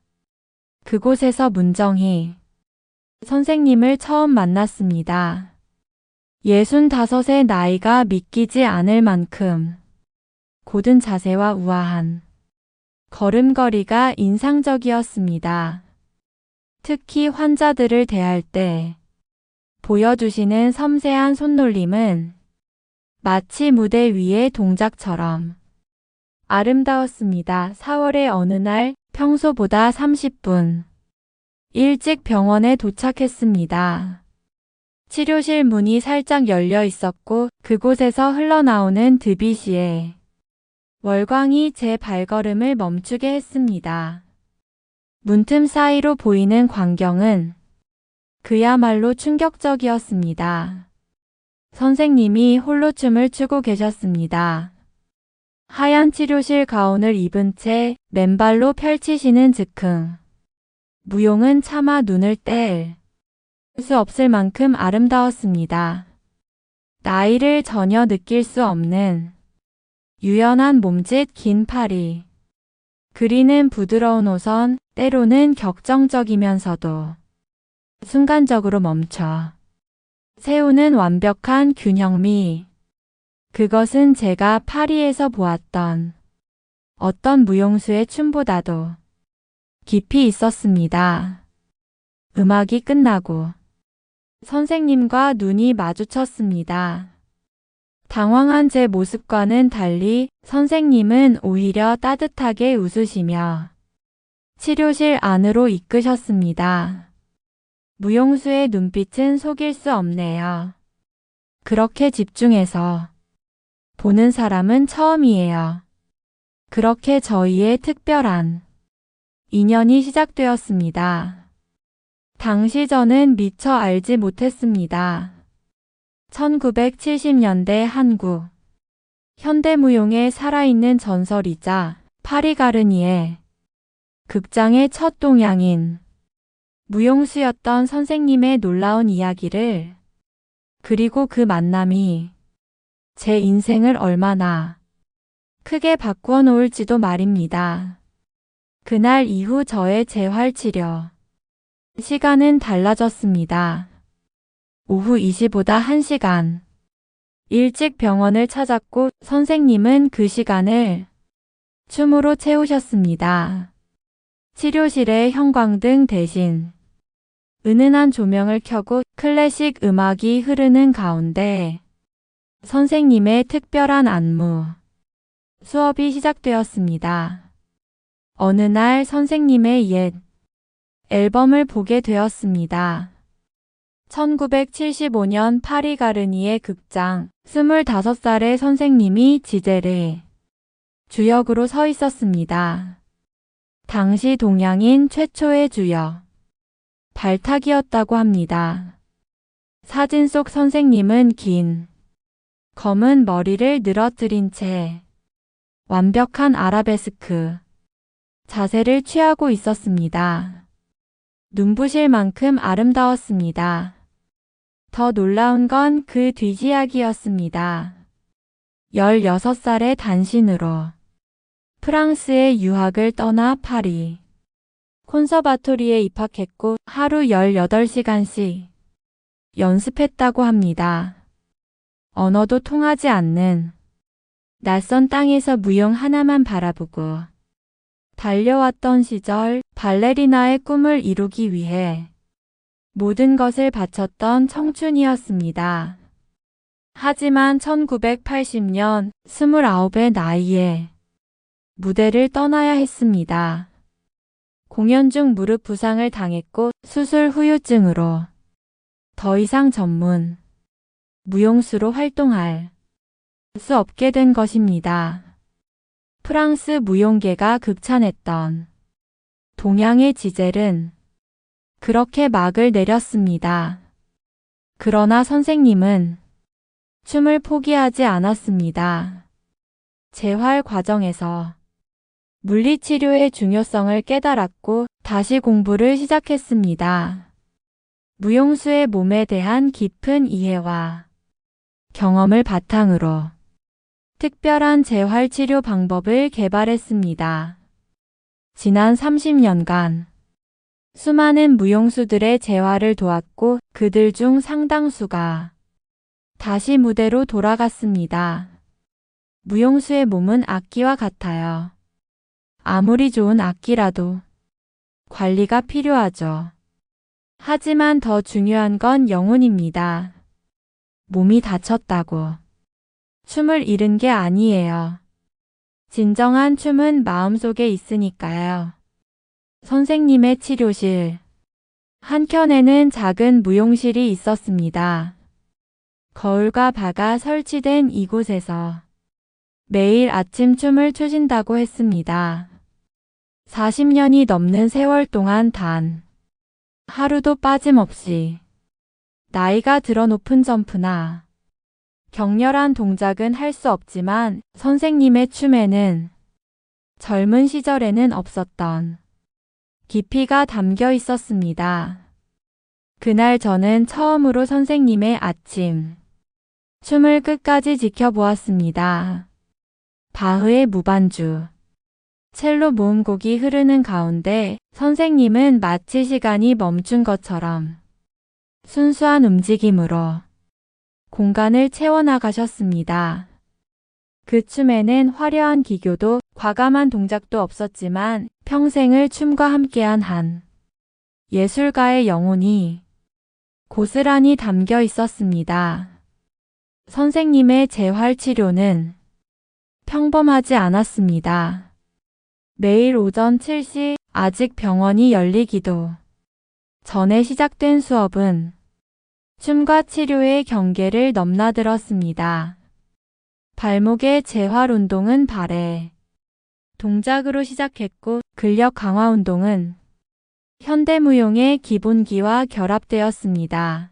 그곳에서 문정희 선생님을 처음 만났습니다. 65의 나이가 믿기지 않을 만큼 고든 자세와 우아한 걸음걸이가 인상적이었습니다. 특히 환자들을 대할 때 보여주시는 섬세한 손놀림은 마치 무대 위의 동작처럼 아름다웠습니다. 4월의 어느 날 평소보다 30분 일찍 병원에 도착했습니다. 치료실 문이 살짝 열려 있었고 그곳에서 흘러나오는 드뷔시의 월광이 제 발걸음을 멈추게 했습니다. 문틈 사이로 보이는 광경은 그야말로 충격적이었습니다. 선생님이 홀로 춤을 추고 계셨습니다. 하얀 치료실 가운을 입은 채 맨발로 펼치시는 즉흥. 무용은 차마 눈을 뗄 수 없을 만큼 아름다웠습니다. 나이를 전혀 느낄 수 없는 유연한 몸짓, 긴 팔이 그리는 부드러운 호선, 때로는 격정적이면서도 순간적으로 멈춰 세우는 완벽한 균형미. 그것은 제가 파리에서 보았던 어떤 무용수의 춤보다도 깊이 있었습니다. 음악이 끝나고 선생님과 눈이 마주쳤습니다. 당황한 제 모습과는 달리 선생님은 오히려 따뜻하게 웃으시며 치료실 안으로 이끄셨습니다. 무용수의 눈빛은 속일 수 없네요. 그렇게 집중해서 보는 사람은 처음이에요. 그렇게 저희의 특별한 인연이 시작되었습니다. 당시 저는 미처 알지 못했습니다. 1970년대 한국 현대무용의 살아있는 전설이자 파리 가르니에 극장의 첫 동양인 무용수였던 선생님의 놀라운 이야기를, 그리고 그 만남이 제 인생을 얼마나 크게 바꾸어 놓을지도 말입니다. 그날 이후 저의 재활치료 시간은 달라졌습니다. 오후 2시보다 1시간 일찍 병원을 찾았고 선생님은 그 시간을 춤으로 채우셨습니다. 치료실의 형광등 대신 은은한 조명을 켜고 클래식 음악이 흐르는 가운데 선생님의 특별한 안무 수업이 시작되었습니다. 어느 날 선생님의 옛 앨범을 보게 되었습니다. 1975년 파리 가르니에 극장, 25살의 선생님이 지젤의 주역으로 서 있었습니다. 당시 동양인 최초의 주역, 발탁이었다고 합니다. 사진 속 선생님은 긴, 검은 머리를 늘어뜨린 채 완벽한 아라베스크 자세를 취하고 있었습니다. 눈부실 만큼 아름다웠습니다. 더 놀라운 건 그 뒤이야기였습니다. 16살의 단신으로 프랑스의 유학을 떠나 파리 콘서바토리에 입학했고 하루 18시간씩 연습했다고 합니다. 언어도 통하지 않는 낯선 땅에서 무용 하나만 바라보고 달려왔던 시절, 발레리나의 꿈을 이루기 위해 모든 것을 바쳤던 청춘이었습니다. 하지만 1980년 29의 나이에 무대를 떠나야 했습니다. 공연 중 무릎 부상을 당했고 수술 후유증으로 더 이상 전문 무용수로 활동할 수 없게 된 것입니다. 프랑스 무용계가 극찬했던 동양의 지젤은 그렇게 막을 내렸습니다. 그러나 선생님은 춤을 포기하지 않았습니다. 재활 과정에서 물리치료의 중요성을 깨달았고 다시 공부를 시작했습니다. 무용수의 몸에 대한 깊은 이해와 경험을 바탕으로 특별한 재활치료 방법을 개발했습니다. 지난 30년간 수많은 무용수들의 재활을 도왔고 그들 중 상당수가 다시 무대로 돌아갔습니다. 무용수의 몸은 악기와 같아요. 아무리 좋은 악기라도 관리가 필요하죠. 하지만 더 중요한 건 영혼입니다. 몸이 다쳤다고 춤을 잃은 게 아니에요. 진정한 춤은 마음속에 있으니까요. 선생님의 치료실. 한켠에는 작은 무용실이 있었습니다. 거울과 바가 설치된 이곳에서 매일 아침 춤을 추신다고 했습니다. 40년이 넘는 세월 동안 단 하루도 빠짐없이 나이가 들어 높은 점프나 격렬한 동작은 할 수 없지만 선생님의 춤에는 젊은 시절에는 없었던 깊이가 담겨 있었습니다. 그날 저는 처음으로 선생님의 아침 춤을 끝까지 지켜보았습니다. 바흐의 무반주, 첼로 모음곡이 흐르는 가운데 선생님은 마치 시간이 멈춘 것처럼 순수한 움직임으로 공간을 채워나가셨습니다. 그 춤에는 화려한 기교도 과감한 동작도 없었지만 평생을 춤과 함께한 한 예술가의 영혼이 고스란히 담겨 있었습니다. 선생님의 재활치료는 평범하지 않았습니다. 매일 오전 7시 아직 병원이 열리기도 전에 시작된 수업은 춤과 치료의 경계를 넘나들었습니다. 발목의 재활 운동은 발의 동작으로 시작했고 근력 강화 운동은 현대무용의 기본기와 결합되었습니다.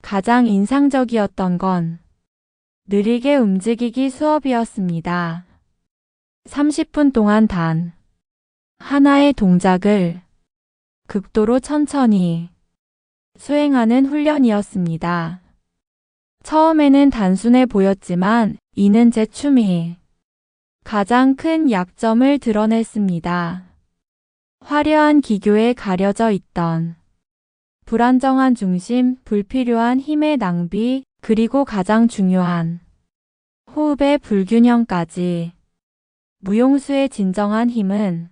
가장 인상적이었던 건 느리게 움직이기 수업이었습니다. 30분 동안 단 하나의 동작을 극도로 천천히 수행하는 훈련이었습니다. 처음에는 단순해 보였지만 이는 제 춤이 가장 큰 약점을 드러냈습니다. 화려한 기교에 가려져 있던 불안정한 중심, 불필요한 힘의 낭비, 그리고 가장 중요한 호흡의 불균형까지. 무용수의 진정한 힘은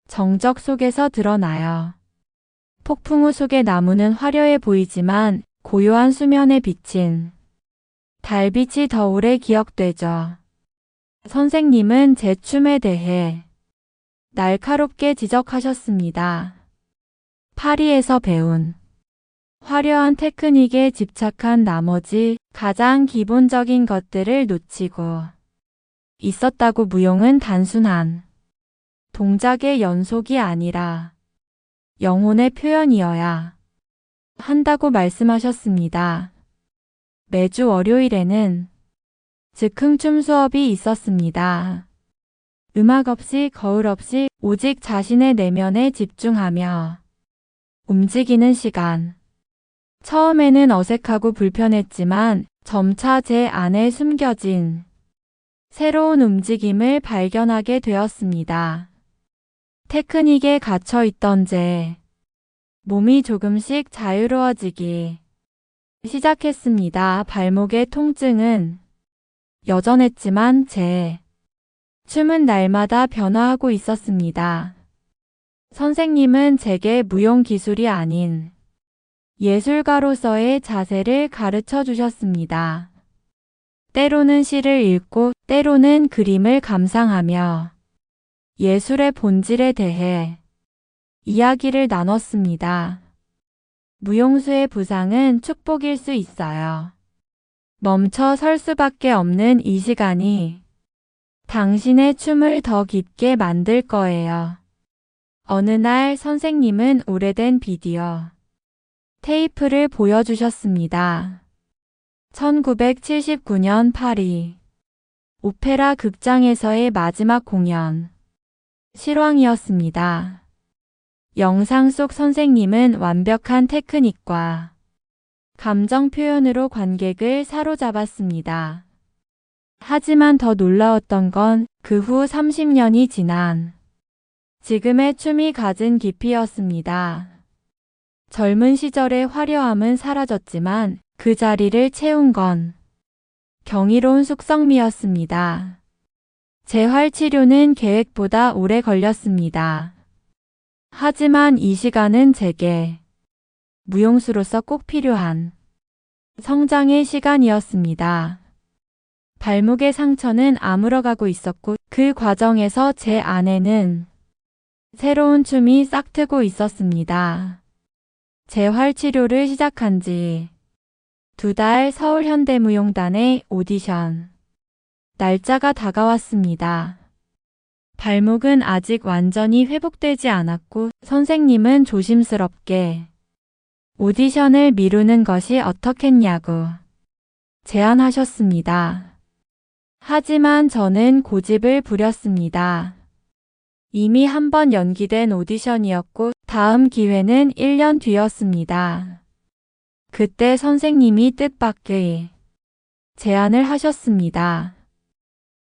정적 속에서 드러나요. 폭풍우 속의 나무는 화려해 보이지만 고요한 수면에 비친 달빛이 더 오래 기억되죠. 선생님은 제 춤에 대해 날카롭게 지적하셨습니다. 파리에서 배운 화려한 테크닉에 집착한 나머지 가장 기본적인 것들을 놓치고 있었다고. 무용은 단순한 동작의 연속이 아니라 영혼의 표현이어야 한다고 말씀하셨습니다. 매주 월요일에는 즉흥춤 수업이 있었습니다. 음악 없이 거울 없이 오직 자신의 내면에 집중하며 움직이는 시간. 처음에는 어색하고 불편했지만 점차 제 안에 숨겨진 새로운 움직임을 발견하게 되었습니다. 테크닉에 갇혀 있던 제 몸이 조금씩 자유로워지기 시작했습니다. 발목의 통증은 여전했지만 제 춤은 날마다 변화하고 있었습니다. 선생님은 제게 무용 기술이 아닌 예술가로서의 자세를 가르쳐 주셨습니다. 때로는 시를 읽고 때로는 그림을 감상하며 예술의 본질에 대해 이야기를 나눴습니다. 무용수의 부상은 축복일 수 있어요. 멈춰 설 수밖에 없는 이 시간이 당신의 춤을 더 깊게 만들 거예요. 어느 날 선생님은 오래된 비디오 테이프를 보여주셨습니다. 1979년 파리 오페라 극장에서의 마지막 공연. 실황이었습니다. 영상 속 선생님은 완벽한 테크닉과 감정 표현으로 관객을 사로잡았습니다. 하지만 더 놀라웠던 건 그 후 30년이 지난 지금의 춤이 가진 깊이였습니다. 젊은 시절의 화려함은 사라졌지만 그 자리를 채운 건 경이로운 숙성미였습니다. 재활치료는 계획보다 오래 걸렸습니다. 하지만 이 시간은 제게 무용수로서 꼭 필요한 성장의 시간이었습니다. 발목의 상처는 아물어가고 있었고 그 과정에서 제 안에는 새로운 춤이 싹트고 있었습니다. 재활치료를 시작한 지 2달 서울현대무용단의 오디션. 날짜가 다가왔습니다. 발목은 아직 완전히 회복되지 않았고 선생님은 조심스럽게 오디션을 미루는 것이 어떻겠냐고 제안하셨습니다. 하지만 저는 고집을 부렸습니다. 이미 한 번 연기된 오디션이었고 다음 기회는 1년 뒤였습니다. 그때 선생님이 뜻밖의 제안을 하셨습니다.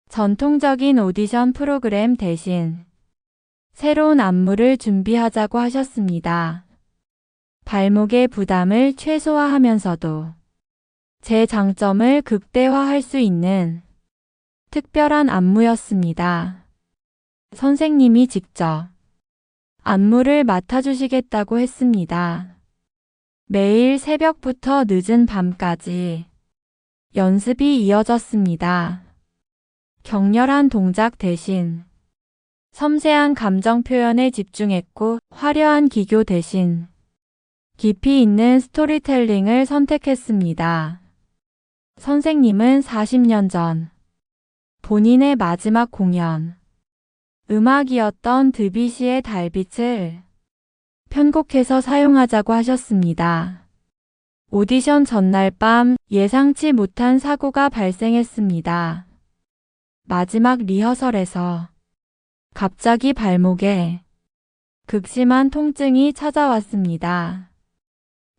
전통적인 오디션 프로그램 대신 새로운 안무를 준비하자고 하셨습니다. 발목의 부담을 최소화하면서도 제 장점을 극대화할 수 있는 특별한 안무였습니다. 선생님이 직접 안무를 맡아주시겠다고 했습니다. 매일 새벽부터 늦은 밤까지 연습이 이어졌습니다. 격렬한 동작 대신 섬세한 감정 표현에 집중했고 화려한 기교 대신 깊이 있는 스토리텔링을 선택했습니다. 선생님은 40년 전 본인의 마지막 공연, 음악이었던 드뷔시의 달빛을 편곡해서 사용하자고 하셨습니다. 오디션 전날 밤 예상치 못한 사고가 발생했습니다. 마지막 리허설에서 갑자기 발목에 극심한 통증이 찾아왔습니다.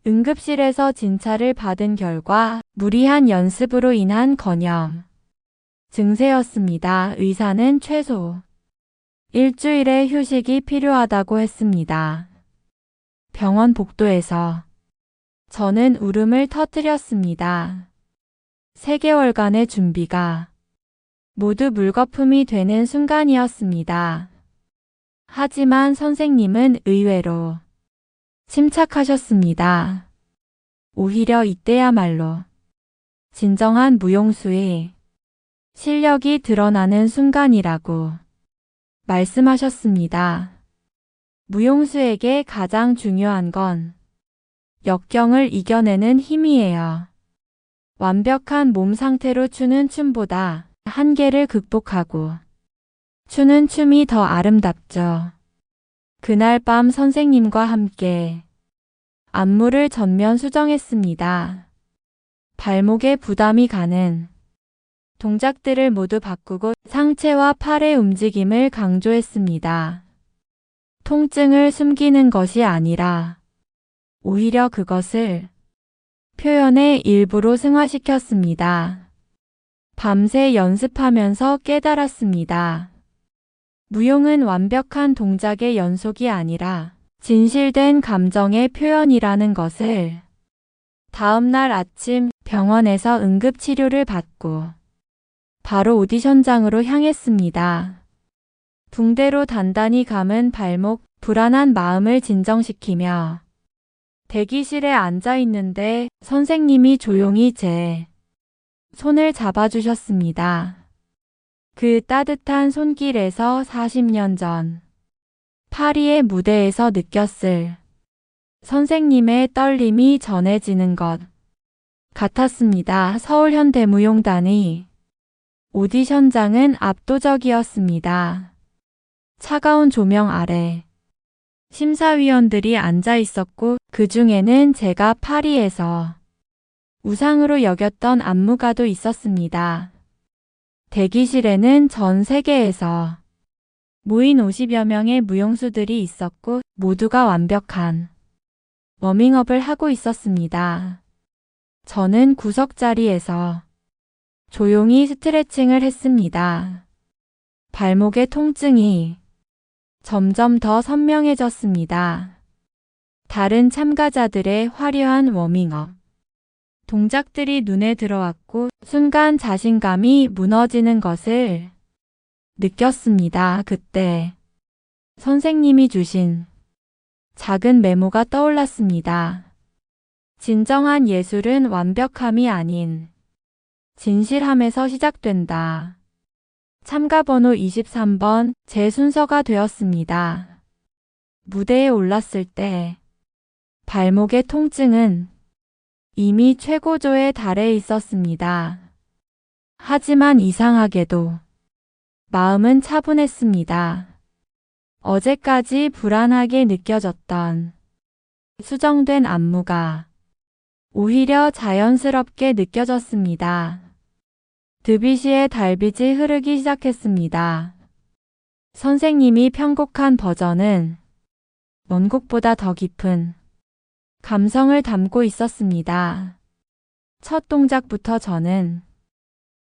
응급실에서 진찰을 받은 결과 무리한 연습으로 인한 건염 증세였습니다. 의사는 최소 일주일의 휴식이 필요하다고 했습니다. 병원 복도에서 저는 울음을 터뜨렸습니다. 3개월간의 준비가 모두 물거품이 되는 순간이었습니다. 하지만 선생님은 의외로 침착하셨습니다. 오히려 이때야말로 진정한 무용수의 실력이 드러나는 순간이라고 말씀하셨습니다. 무용수에게 가장 중요한 건 역경을 이겨내는 힘이에요. 완벽한 몸 상태로 추는 춤보다 한계를 극복하고 추는 춤이 더 아름답죠. 그날 밤 선생님과 함께 안무를 전면 수정했습니다. 발목에 부담이 가는 동작들을 모두 바꾸고 상체와 팔의 움직임을 강조했습니다. 통증을 숨기는 것이 아니라 오히려 그것을 표현의 일부로 승화시켰습니다. 밤새 연습하면서 깨달았습니다. 무용은 완벽한 동작의 연속이 아니라 진실된 감정의 표현이라는 것을. 다음 날 아침 병원에서 응급치료를 받고 바로 오디션장으로 향했습니다. 붕대로 단단히 감은 발목, 불안한 마음을 진정시키며 대기실에 앉아 있는데 선생님이 조용히 제 손을 잡아주셨습니다. 그 따뜻한 손길에서 40년 전 파리의 무대에서 느꼈을 선생님의 떨림이 전해지는 것 같았습니다. 서울현대무용단의 오디션장은 압도적이었습니다. 차가운 조명 아래 심사위원들이 앉아 있었고 그 중에는 제가 파리에서 우상으로 여겼던 안무가도 있었습니다. 대기실에는 전 세계에서 모인 50여 명의 무용수들이 있었고 모두가 완벽한 워밍업을 하고 있었습니다. 저는 구석자리에서 조용히 스트레칭을 했습니다. 발목의 통증이 점점 더 선명해졌습니다. 다른 참가자들의 화려한 워밍업 동작들이 눈에 들어왔고 순간 자신감이 무너지는 것을 느꼈습니다. 그때 선생님이 주신 작은 메모가 떠올랐습니다. 진정한 예술은 완벽함이 아닌 진실함에서 시작된다. 참가번호 23번 제 순서가 되었습니다. 무대에 올랐을 때 발목의 통증은 이미 최고조에 달해 있었습니다. 하지만 이상하게도 마음은 차분했습니다. 어제까지 불안하게 느껴졌던 수정된 안무가 오히려 자연스럽게 느껴졌습니다. 드뷔시의 달빛이 흐르기 시작했습니다. 선생님이 편곡한 버전은 원곡보다 더 깊은 감성을 담고 있었습니다. 첫 동작부터 저는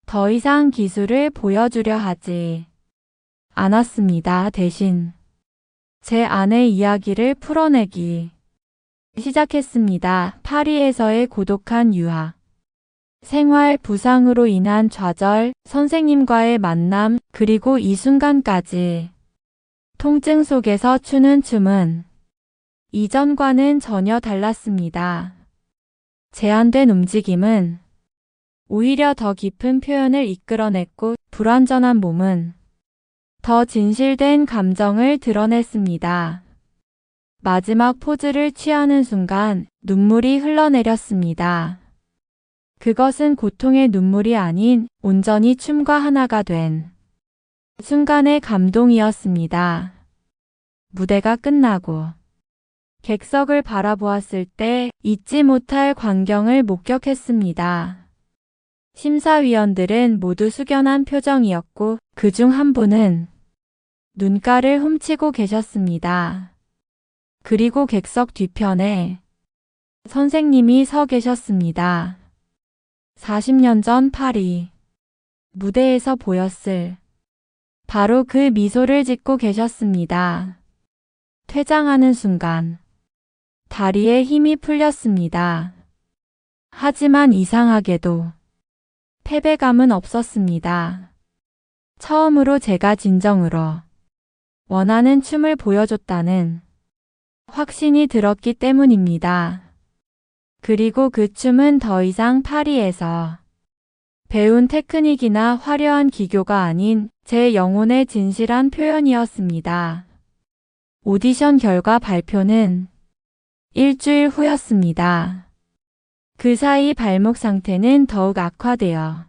더 이상 기술을 보여주려 하지 않았습니다. 대신 제 안의 이야기를 풀어내기 시작했습니다. 파리에서의 고독한 유학, 생활 부상으로 인한 좌절, 선생님과의 만남, 그리고 이 순간까지 통증 속에서 추는 춤은 이전과는 전혀 달랐습니다. 제한된 움직임은 오히려 더 깊은 표현을 이끌어냈고 불완전한 몸은 더 진실된 감정을 드러냈습니다. 마지막 포즈를 취하는 순간 눈물이 흘러내렸습니다. 그것은 고통의 눈물이 아닌 온전히 춤과 하나가 된 순간의 감동이었습니다. 무대가 끝나고 객석을 바라보았을 때 잊지 못할 광경을 목격했습니다. 심사위원들은 모두 숙연한 표정이었고 그중 한 분은 눈가를 훔치고 계셨습니다. 그리고 객석 뒤편에 선생님이 서 계셨습니다. 40년 전 파리 무대에서 보였을 바로 그 미소를 짓고 계셨습니다. 퇴장하는 순간 다리에 힘이 풀렸습니다. 하지만 이상하게도 패배감은 없었습니다. 처음으로 제가 진정으로 원하는 춤을 보여줬다는 확신이 들었기 때문입니다. 그리고 그 춤은 더 이상 파리에서 배운 테크닉이나 화려한 기교가 아닌 제 영혼의 진실한 표현이었습니다. 오디션 결과 발표는 일주일 후였습니다. 그 사이 발목 상태는 더욱 악화되어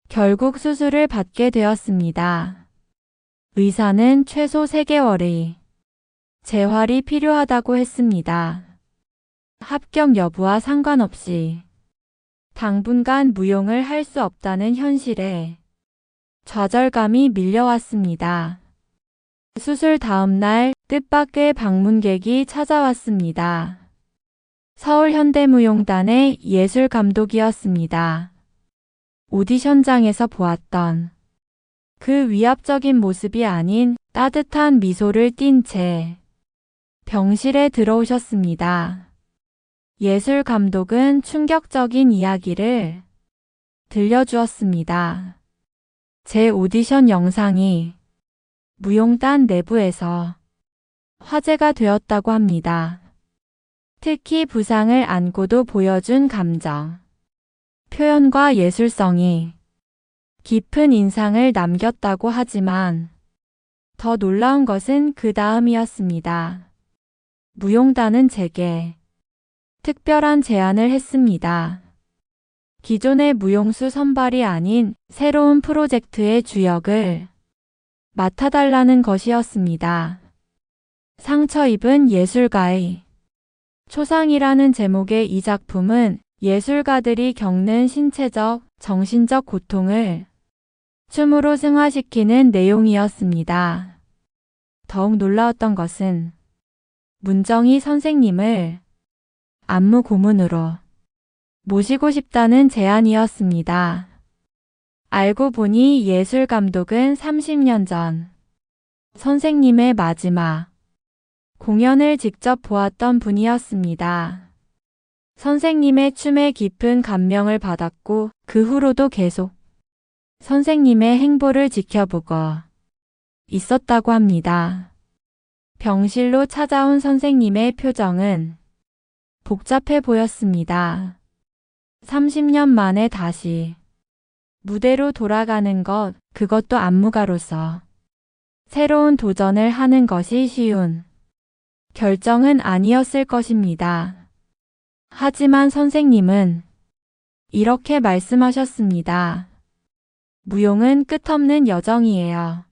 결국 수술을 받게 되었습니다. 의사는 최소 3개월의 재활이 필요하다고 했습니다. 합격 여부와 상관없이 당분간 무용을 할 수 없다는 현실에 좌절감이 밀려왔습니다. 수술 다음 날 뜻밖의 방문객이 찾아왔습니다. 서울현대무용단의 예술감독이었습니다. 오디션장에서 보았던 그 위압적인 모습이 아닌 따뜻한 미소를 띤 채 병실에 들어오셨습니다. 예술감독은 충격적인 이야기를 들려주었습니다. 제 오디션 영상이 무용단 내부에서 화제가 되었다고 합니다. 특히 부상을 안고도 보여준 감정, 표현과 예술성이 깊은 인상을 남겼다고 하지만 더 놀라운 것은 그 다음이었습니다. 무용단은 제게 특별한 제안을 했습니다. 기존의 무용수 선발이 아닌 새로운 프로젝트의 주역을 맡아달라는 것이었습니다. 상처 입은 예술가의 초상이라는 제목의 이 작품은 예술가들이 겪는 신체적, 정신적 고통을 춤으로 승화시키는 내용이었습니다. 더욱 놀라웠던 것은 문정희 선생님을 안무 고문으로 모시고 싶다는 제안이었습니다. 알고 보니 예술 감독은 30년 전 선생님의 마지막 공연을 직접 보았던 분이었습니다. 선생님의 춤에 깊은 감명을 받았고 그 후로도 계속 선생님의 행보를 지켜보고 있었다고 합니다. 병실로 찾아온 선생님의 표정은 복잡해 보였습니다. 30년 만에 다시 무대로 돌아가는 것, 그것도 안무가로서 새로운 도전을 하는 것이 쉬운 결정은 아니었을 것입니다. 하지만 선생님은 이렇게 말씀하셨습니다. 무용은 끝없는 여정이에요.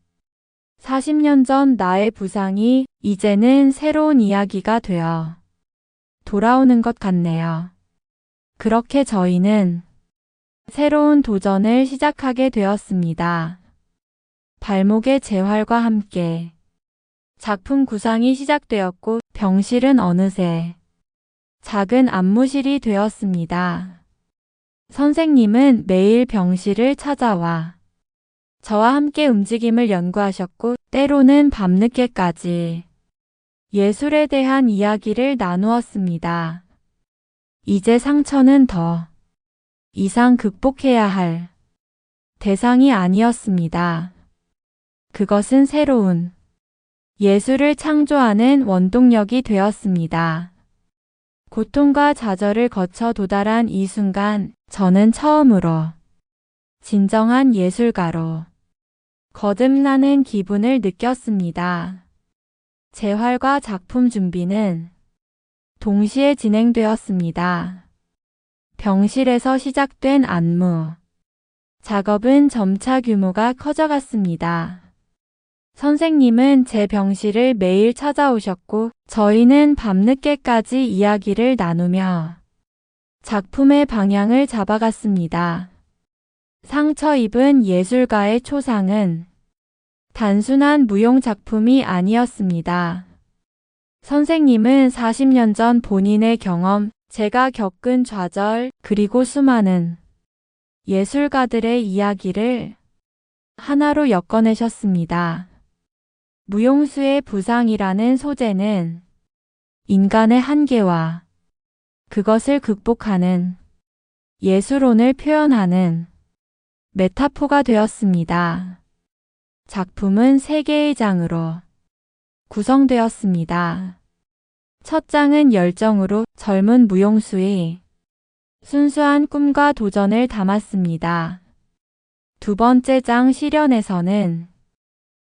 40년 전 나의 부상이 이제는 새로운 이야기가 되어 돌아오는 것 같네요. 그렇게 저희는 새로운 도전을 시작하게 되었습니다. 발목의 재활과 함께 작품 구상이 시작되었고 병실은 어느새 작은 안무실이 되었습니다. 선생님은 매일 병실을 찾아와 저와 함께 움직임을 연구하셨고 때로는 밤늦게까지 예술에 대한 이야기를 나누었습니다. 이제 상처는 더 이상 극복해야 할 대상이 아니었습니다. 그것은 새로운 예술을 창조하는 원동력이 되었습니다. 고통과 좌절을 거쳐 도달한 이 순간 저는 처음으로 진정한 예술가로 거듭나는 기분을 느꼈습니다. 재활과 작품 준비는 동시에 진행되었습니다. 병실에서 시작된 안무 작업은 점차 규모가 커져갔습니다. 선생님은 제 병실을 매일 찾아오셨고 저희는 밤늦게까지 이야기를 나누며 작품의 방향을 잡아갔습니다. 상처 입은 예술가의 초상은 단순한 무용 작품이 아니었습니다. 선생님은 40년 전 본인의 경험, 제가 겪은 좌절, 그리고 수많은 예술가들의 이야기를 하나로 엮어내셨습니다. 무용수의 부상이라는 소재는 인간의 한계와 그것을 극복하는 예술혼을 표현하는 메타포가 되었습니다. 작품은 3개의 장으로 구성되었습니다. 첫 장은 열정으로 젊은 무용수의 순수한 꿈과 도전을 담았습니다. 두 번째 장 시련에서는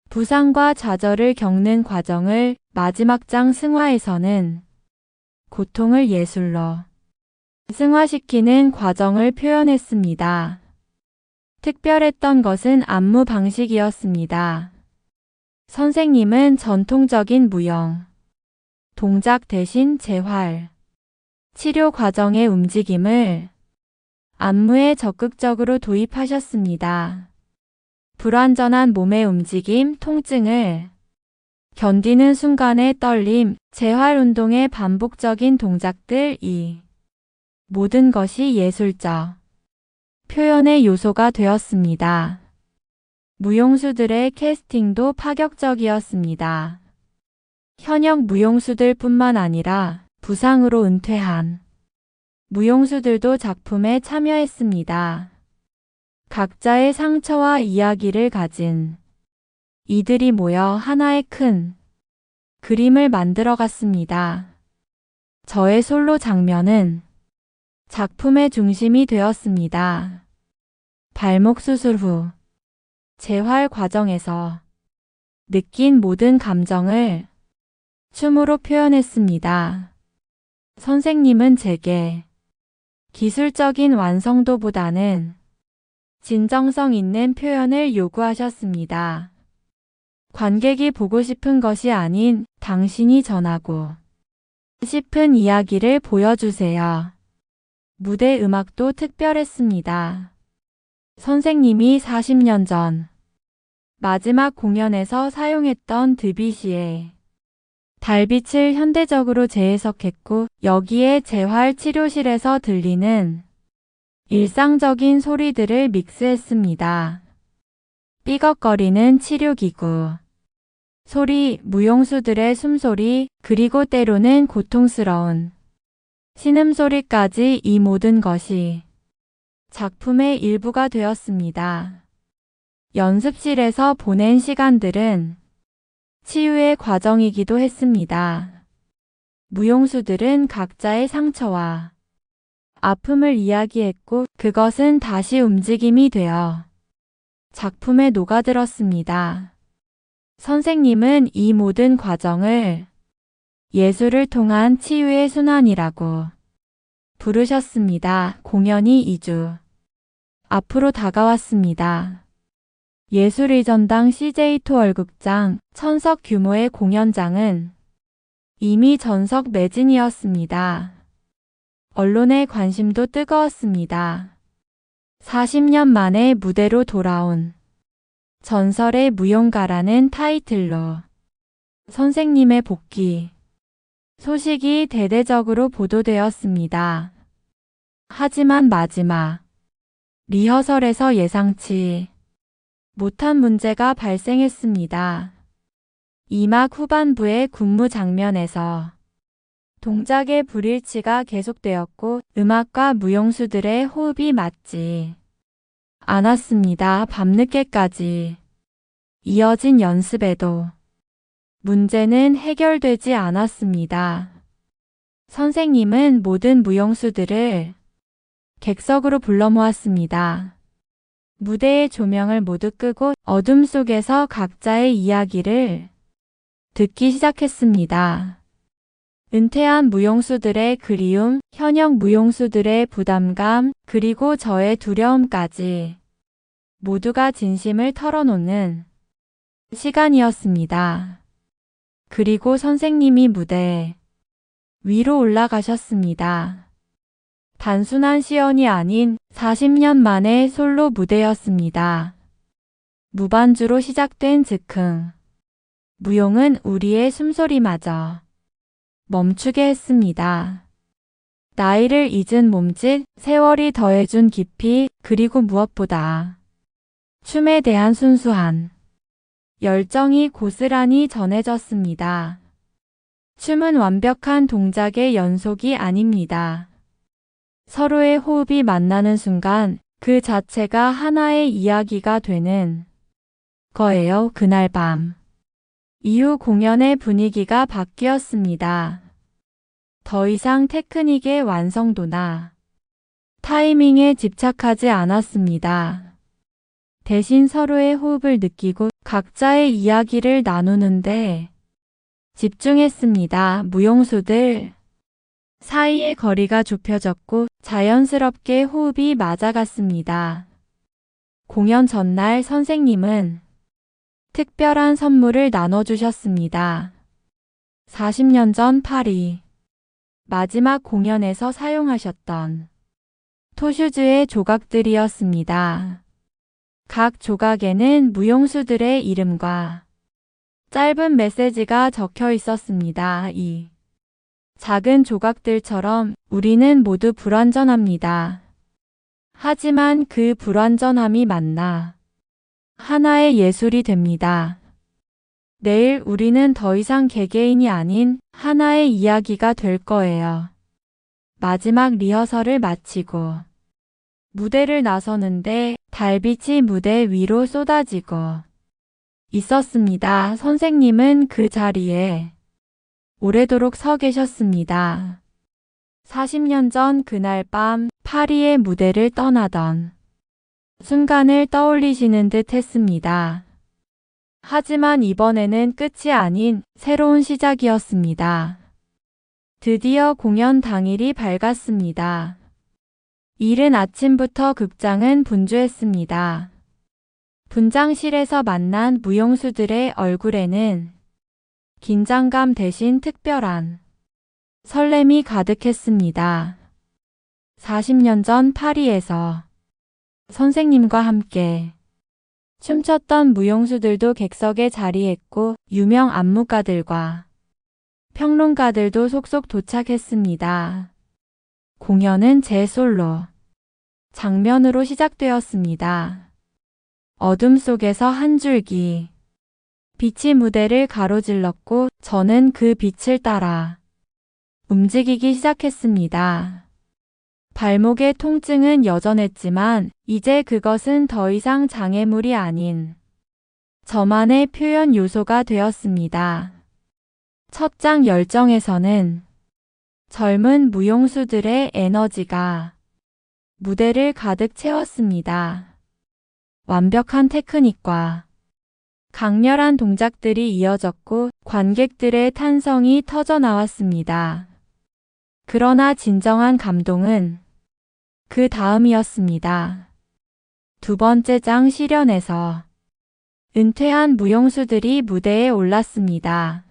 부상과 좌절을 겪는 과정을, 마지막 장 승화에서는 고통을 예술로 승화시키는 과정을 표현했습니다. 특별했던 것은 안무 방식이었습니다. 선생님은 전통적인 무용 동작 대신 재활, 치료 과정의 움직임을 안무에 적극적으로 도입하셨습니다. 불완전한 몸의 움직임, 통증을 견디는 순간의 떨림, 재활 운동의 반복적인 동작들, 이 모든 것이 예술적 표현의 요소가 되었습니다. 무용수들의 캐스팅도 파격적이었습니다. 현역 무용수들뿐만 아니라 부상으로 은퇴한 무용수들도 작품에 참여했습니다. 각자의 상처와 이야기를 가진 이들이 모여 하나의 큰 그림을 만들어갔습니다. 저의 솔로 장면은 작품의 중심이 되었습니다. 발목 수술 후 재활 과정에서 느낀 모든 감정을 춤으로 표현했습니다. 선생님은 제게 기술적인 완성도보다는 진정성 있는 표현을 요구하셨습니다. 관객이 보고 싶은 것이 아닌 당신이 전하고 싶은 이야기를 보여주세요. 무대 음악도 특별했습니다. 선생님이 40년 전 마지막 공연에서 사용했던 드뷔시의 달빛을 현대적으로 재해석했고 여기에 재활 치료실에서 들리는 일상적인 소리들을 믹스했습니다. 삐걱거리는 치료기구 소리, 무용수들의 숨소리, 그리고 때로는 고통스러운 신음소리까지 이 모든 것이 작품의 일부가 되었습니다. 연습실에서 보낸 시간들은 치유의 과정이기도 했습니다. 무용수들은 각자의 상처와 아픔을 이야기했고 그것은 다시 움직임이 되어 작품에 녹아들었습니다. 선생님은 이 모든 과정을 예술을 통한 치유의 순환이라고 부르셨습니다. 공연이 2주 앞으로 다가왔습니다. 예술의전당 CJ2월극장 천석 규모의 공연장은 이미 전석 매진이었습니다. 언론의 관심도 뜨거웠습니다. 40년 만에 무대로 돌아온 전설의 무용가라는 타이틀로 선생님의 복귀 소식이 대대적으로 보도되었습니다. 하지만 마지막 리허설에서 예상치 못한 문제가 발생했습니다. 2막 후반부의 군무 장면에서 동작의 불일치가 계속되었고 음악과 무용수들의 호흡이 맞지 않았습니다. 밤늦게까지 이어진 연습에도 문제는 해결되지 않았습니다. 선생님은 모든 무용수들을 객석으로 불러 모았습니다. 무대의 조명을 모두 끄고 어둠 속에서 각자의 이야기를 듣기 시작했습니다. 은퇴한 무용수들의 그리움, 현역 무용수들의 부담감, 그리고 저의 두려움까지 모두가 진심을 털어놓는 시간이었습니다. 그리고 선생님이 무대 위로 올라가셨습니다. 단순한 시연이 아닌 40년 만의 솔로 무대였습니다. 무반주로 시작된 즉흥 무용은 우리의 숨소리마저 멈추게 했습니다. 나이를 잊은 몸짓, 세월이 더해준 깊이, 그리고 무엇보다 춤에 대한 순수한 열정이 고스란히 전해졌습니다. 춤은 완벽한 동작의 연속이 아닙니다. 서로의 호흡이 만나는 순간 그 자체가 하나의 이야기가 되는 거예요. 그날 밤 이후 공연의 분위기가 바뀌었습니다. 더 이상 테크닉의 완성도나 타이밍에 집착하지 않았습니다. 대신 서로의 호흡을 느끼고 각자의 이야기를 나누는데 집중했습니다. 무용수들 사이의 거리가 좁혀졌고 자연스럽게 호흡이 맞아갔습니다. 공연 전날 선생님은 특별한 선물을 나눠주셨습니다. 40년 전 파리 마지막 공연에서 사용하셨던 토슈즈의 조각들이었습니다. 각 조각에는 무용수들의 이름과 짧은 메시지가 적혀 있었습니다. 이 작은 조각들처럼 우리는 모두 불완전합니다. 하지만 그 불완전함이 만나 하나의 예술이 됩니다. 내일 우리는 더 이상 개개인이 아닌 하나의 이야기가 될 거예요. 마지막 리허설을 마치고 무대를 나서는데 달빛이 무대 위로 쏟아지고 있었습니다. 선생님은 그 자리에 오래도록 서 계셨습니다. 40년 전 그날 밤 파리의 무대를 떠나던 순간을 떠올리시는 듯 했습니다. 하지만 이번에는 끝이 아닌 새로운 시작이었습니다. 드디어 공연 당일이 밝았습니다. 이른 아침부터 극장은 분주했습니다. 분장실에서 만난 무용수들의 얼굴에는 긴장감 대신 특별한 설렘이 가득했습니다. 40년 전 파리에서 선생님과 함께 춤췄던 무용수들도 객석에 자리했고 유명 안무가들과 평론가들도 속속 도착했습니다. 공연은 제 솔로 장면으로 시작되었습니다. 어둠 속에서 한 줄기 빛이 무대를 가로질렀고 저는 그 빛을 따라 움직이기 시작했습니다. 발목의 통증은 여전했지만 이제 그것은 더 이상 장애물이 아닌 저만의 표현 요소가 되었습니다. 첫 장 열정에서는 젊은 무용수들의 에너지가 무대를 가득 채웠습니다. 완벽한 테크닉과 강렬한 동작들이 이어졌고 관객들의 탄성이 터져 나왔습니다. 그러나 진정한 감동은 그 다음이었습니다. 두 번째 장 실연에서 은퇴한 무용수들이 무대에 올랐습니다.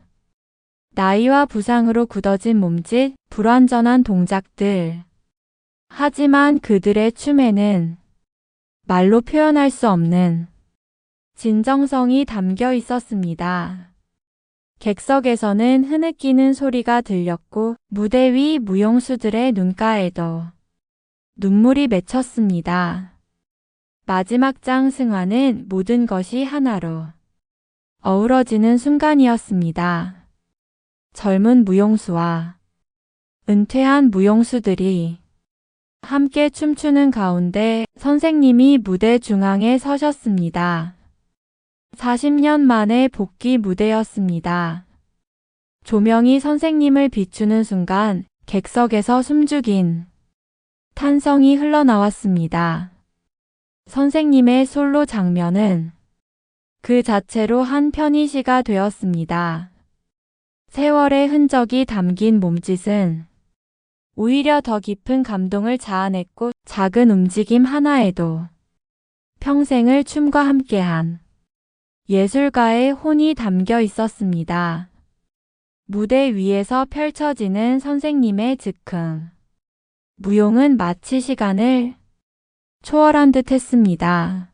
나이와 부상으로 굳어진 몸짓, 불완전한 동작들, 하지만 그들의 춤에는 말로 표현할 수 없는 진정성이 담겨 있었습니다. 객석에서는 흐느끼는 소리가 들렸고 무대 위 무용수들의 눈가에도 눈물이 맺혔습니다. 마지막 장 승화는 모든 것이 하나로 어우러지는 순간이었습니다. 젊은 무용수와 은퇴한 무용수들이 함께 춤추는 가운데 선생님이 무대 중앙에 서셨습니다. 40년 만에 복귀 무대였습니다. 조명이 선생님을 비추는 순간 객석에서 숨죽인 탄성이 흘러나왔습니다. 선생님의 솔로 장면은 그 자체로 한 편의시가 되었습니다. 세월의 흔적이 담긴 몸짓은 오히려 더 깊은 감동을 자아냈고 작은 움직임 하나에도 평생을 춤과 함께한 예술가의 혼이 담겨 있었습니다. 무대 위에서 펼쳐지는 선생님의 즉흥. 무용은 마치 시간을 초월한 듯 했습니다.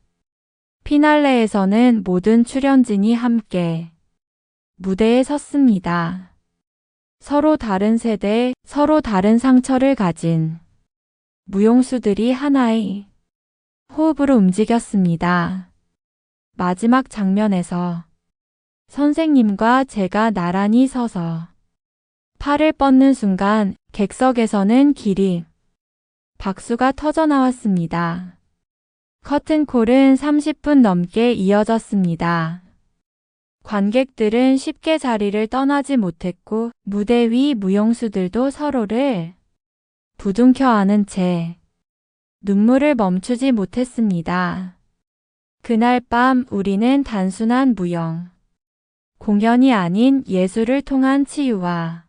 피날레에서는 모든 출연진이 함께 무대에 섰습니다. 서로 다른 세대, 서로 다른 상처를 가진 무용수들이 하나의 호흡으로 움직였습니다. 마지막 장면에서 선생님과 제가 나란히 서서 팔을 뻗는 순간 객석에서는 기립, 박수가 터져 나왔습니다. 커튼콜은 30분 넘게 이어졌습니다. 관객들은 쉽게 자리를 떠나지 못했고 무대 위 무용수들도 서로를 부둥켜 안은 채 눈물을 멈추지 못했습니다. 그날 밤 우리는 단순한 무용, 공연이 아닌 예술을 통한 치유와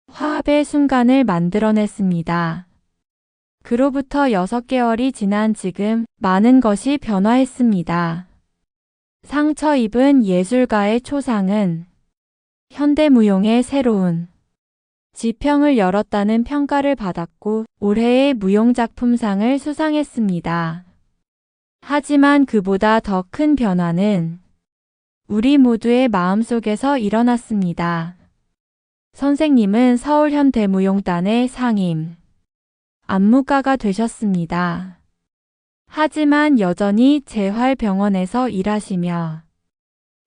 화합의 순간을 만들어냈습니다. 그로부터 6개월이 지난 지금 많은 것이 변화했습니다. 상처 입은 예술가의 초상은 현대무용의 새로운 지평을 열었다는 평가를 받았고 올해의 무용작품상을 수상했습니다. 하지만 그보다 더 큰 변화는 우리 모두의 마음속에서 일어났습니다. 선생님은 서울현대무용단의 상임 안무가가 되셨습니다. 하지만 여전히 재활병원에서 일하시며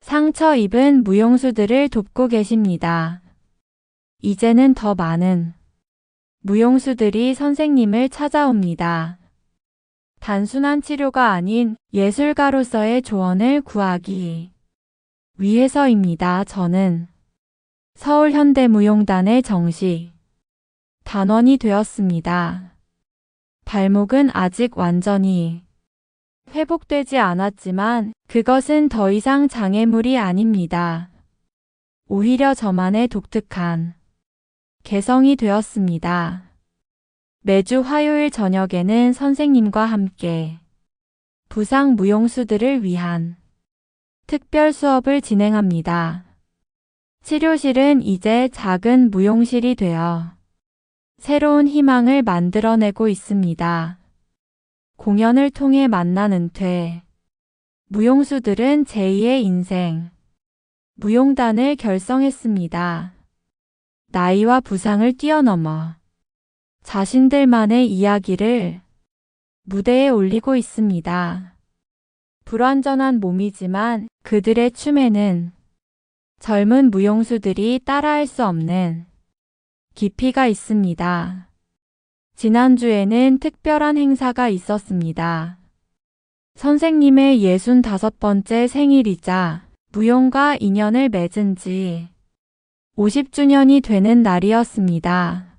상처 입은 무용수들을 돕고 계십니다. 이제는 더 많은 무용수들이 선생님을 찾아옵니다. 단순한 치료가 아닌 예술가로서의 조언을 구하기 위해서입니다. 저는 서울현대무용단의 정식 단원이 되었습니다. 발목은 아직 완전히 회복되지 않았지만 그것은 더 이상 장애물이 아닙니다. 오히려 저만의 독특한 개성이 되었습니다. 매주 화요일 저녁에는 선생님과 함께 부상 무용수들을 위한 특별 수업을 진행합니다. 치료실은 이제 작은 무용실이 되어 새로운 희망을 만들어내고 있습니다. 공연을 통해 만난 은퇴 무용수들은 제2의 인생 무용단을 결성했습니다. 나이와 부상을 뛰어넘어 자신들만의 이야기를 무대에 올리고 있습니다. 불완전한 몸이지만 그들의 춤에는 젊은 무용수들이 따라할 수 없는 깊이가 있습니다. 지난주에는 특별한 행사가 있었습니다. 선생님의 65번째 생일이자 무용과 인연을 맺은 지 50주년이 되는 날이었습니다.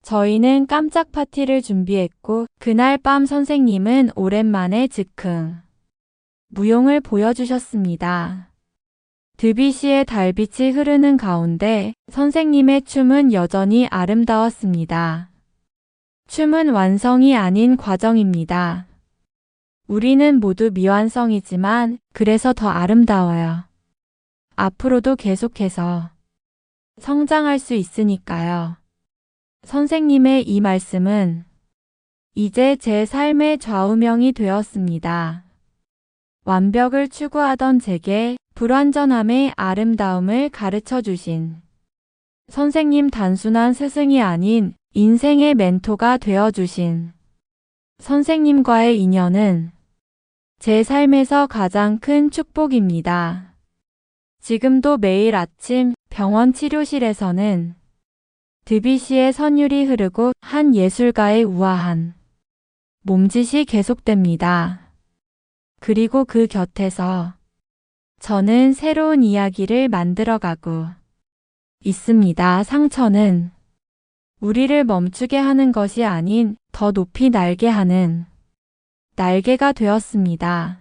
저희는 깜짝 파티를 준비했고 그날 밤 선생님은 오랜만에 즉흥 무용을 보여주셨습니다. 드뷔시의 달빛이 흐르는 가운데 선생님의 춤은 여전히 아름다웠습니다. 춤은 완성이 아닌 과정입니다. 우리는 모두 미완성이지만 그래서 더 아름다워요. 앞으로도 계속해서 성장할 수 있으니까요. 선생님의 이 말씀은 이제 제 삶의 좌우명이 되었습니다. 완벽을 추구하던 제게 불완전함의 아름다움을 가르쳐 주신 선생님, 단순한 스승이 아닌 인생의 멘토가 되어 주신 선생님과의 인연은 제 삶에서 가장 큰 축복입니다. 지금도 매일 아침 병원 치료실에서는 드뷔시의 선율이 흐르고 한 예술가의 우아한 몸짓이 계속됩니다. 그리고 그 곁에서 저는 새로운 이야기를 만들어가고 있습니다. 상처는 우리를 멈추게 하는 것이 아닌 더 높이 날게 하는 날개가 되었습니다.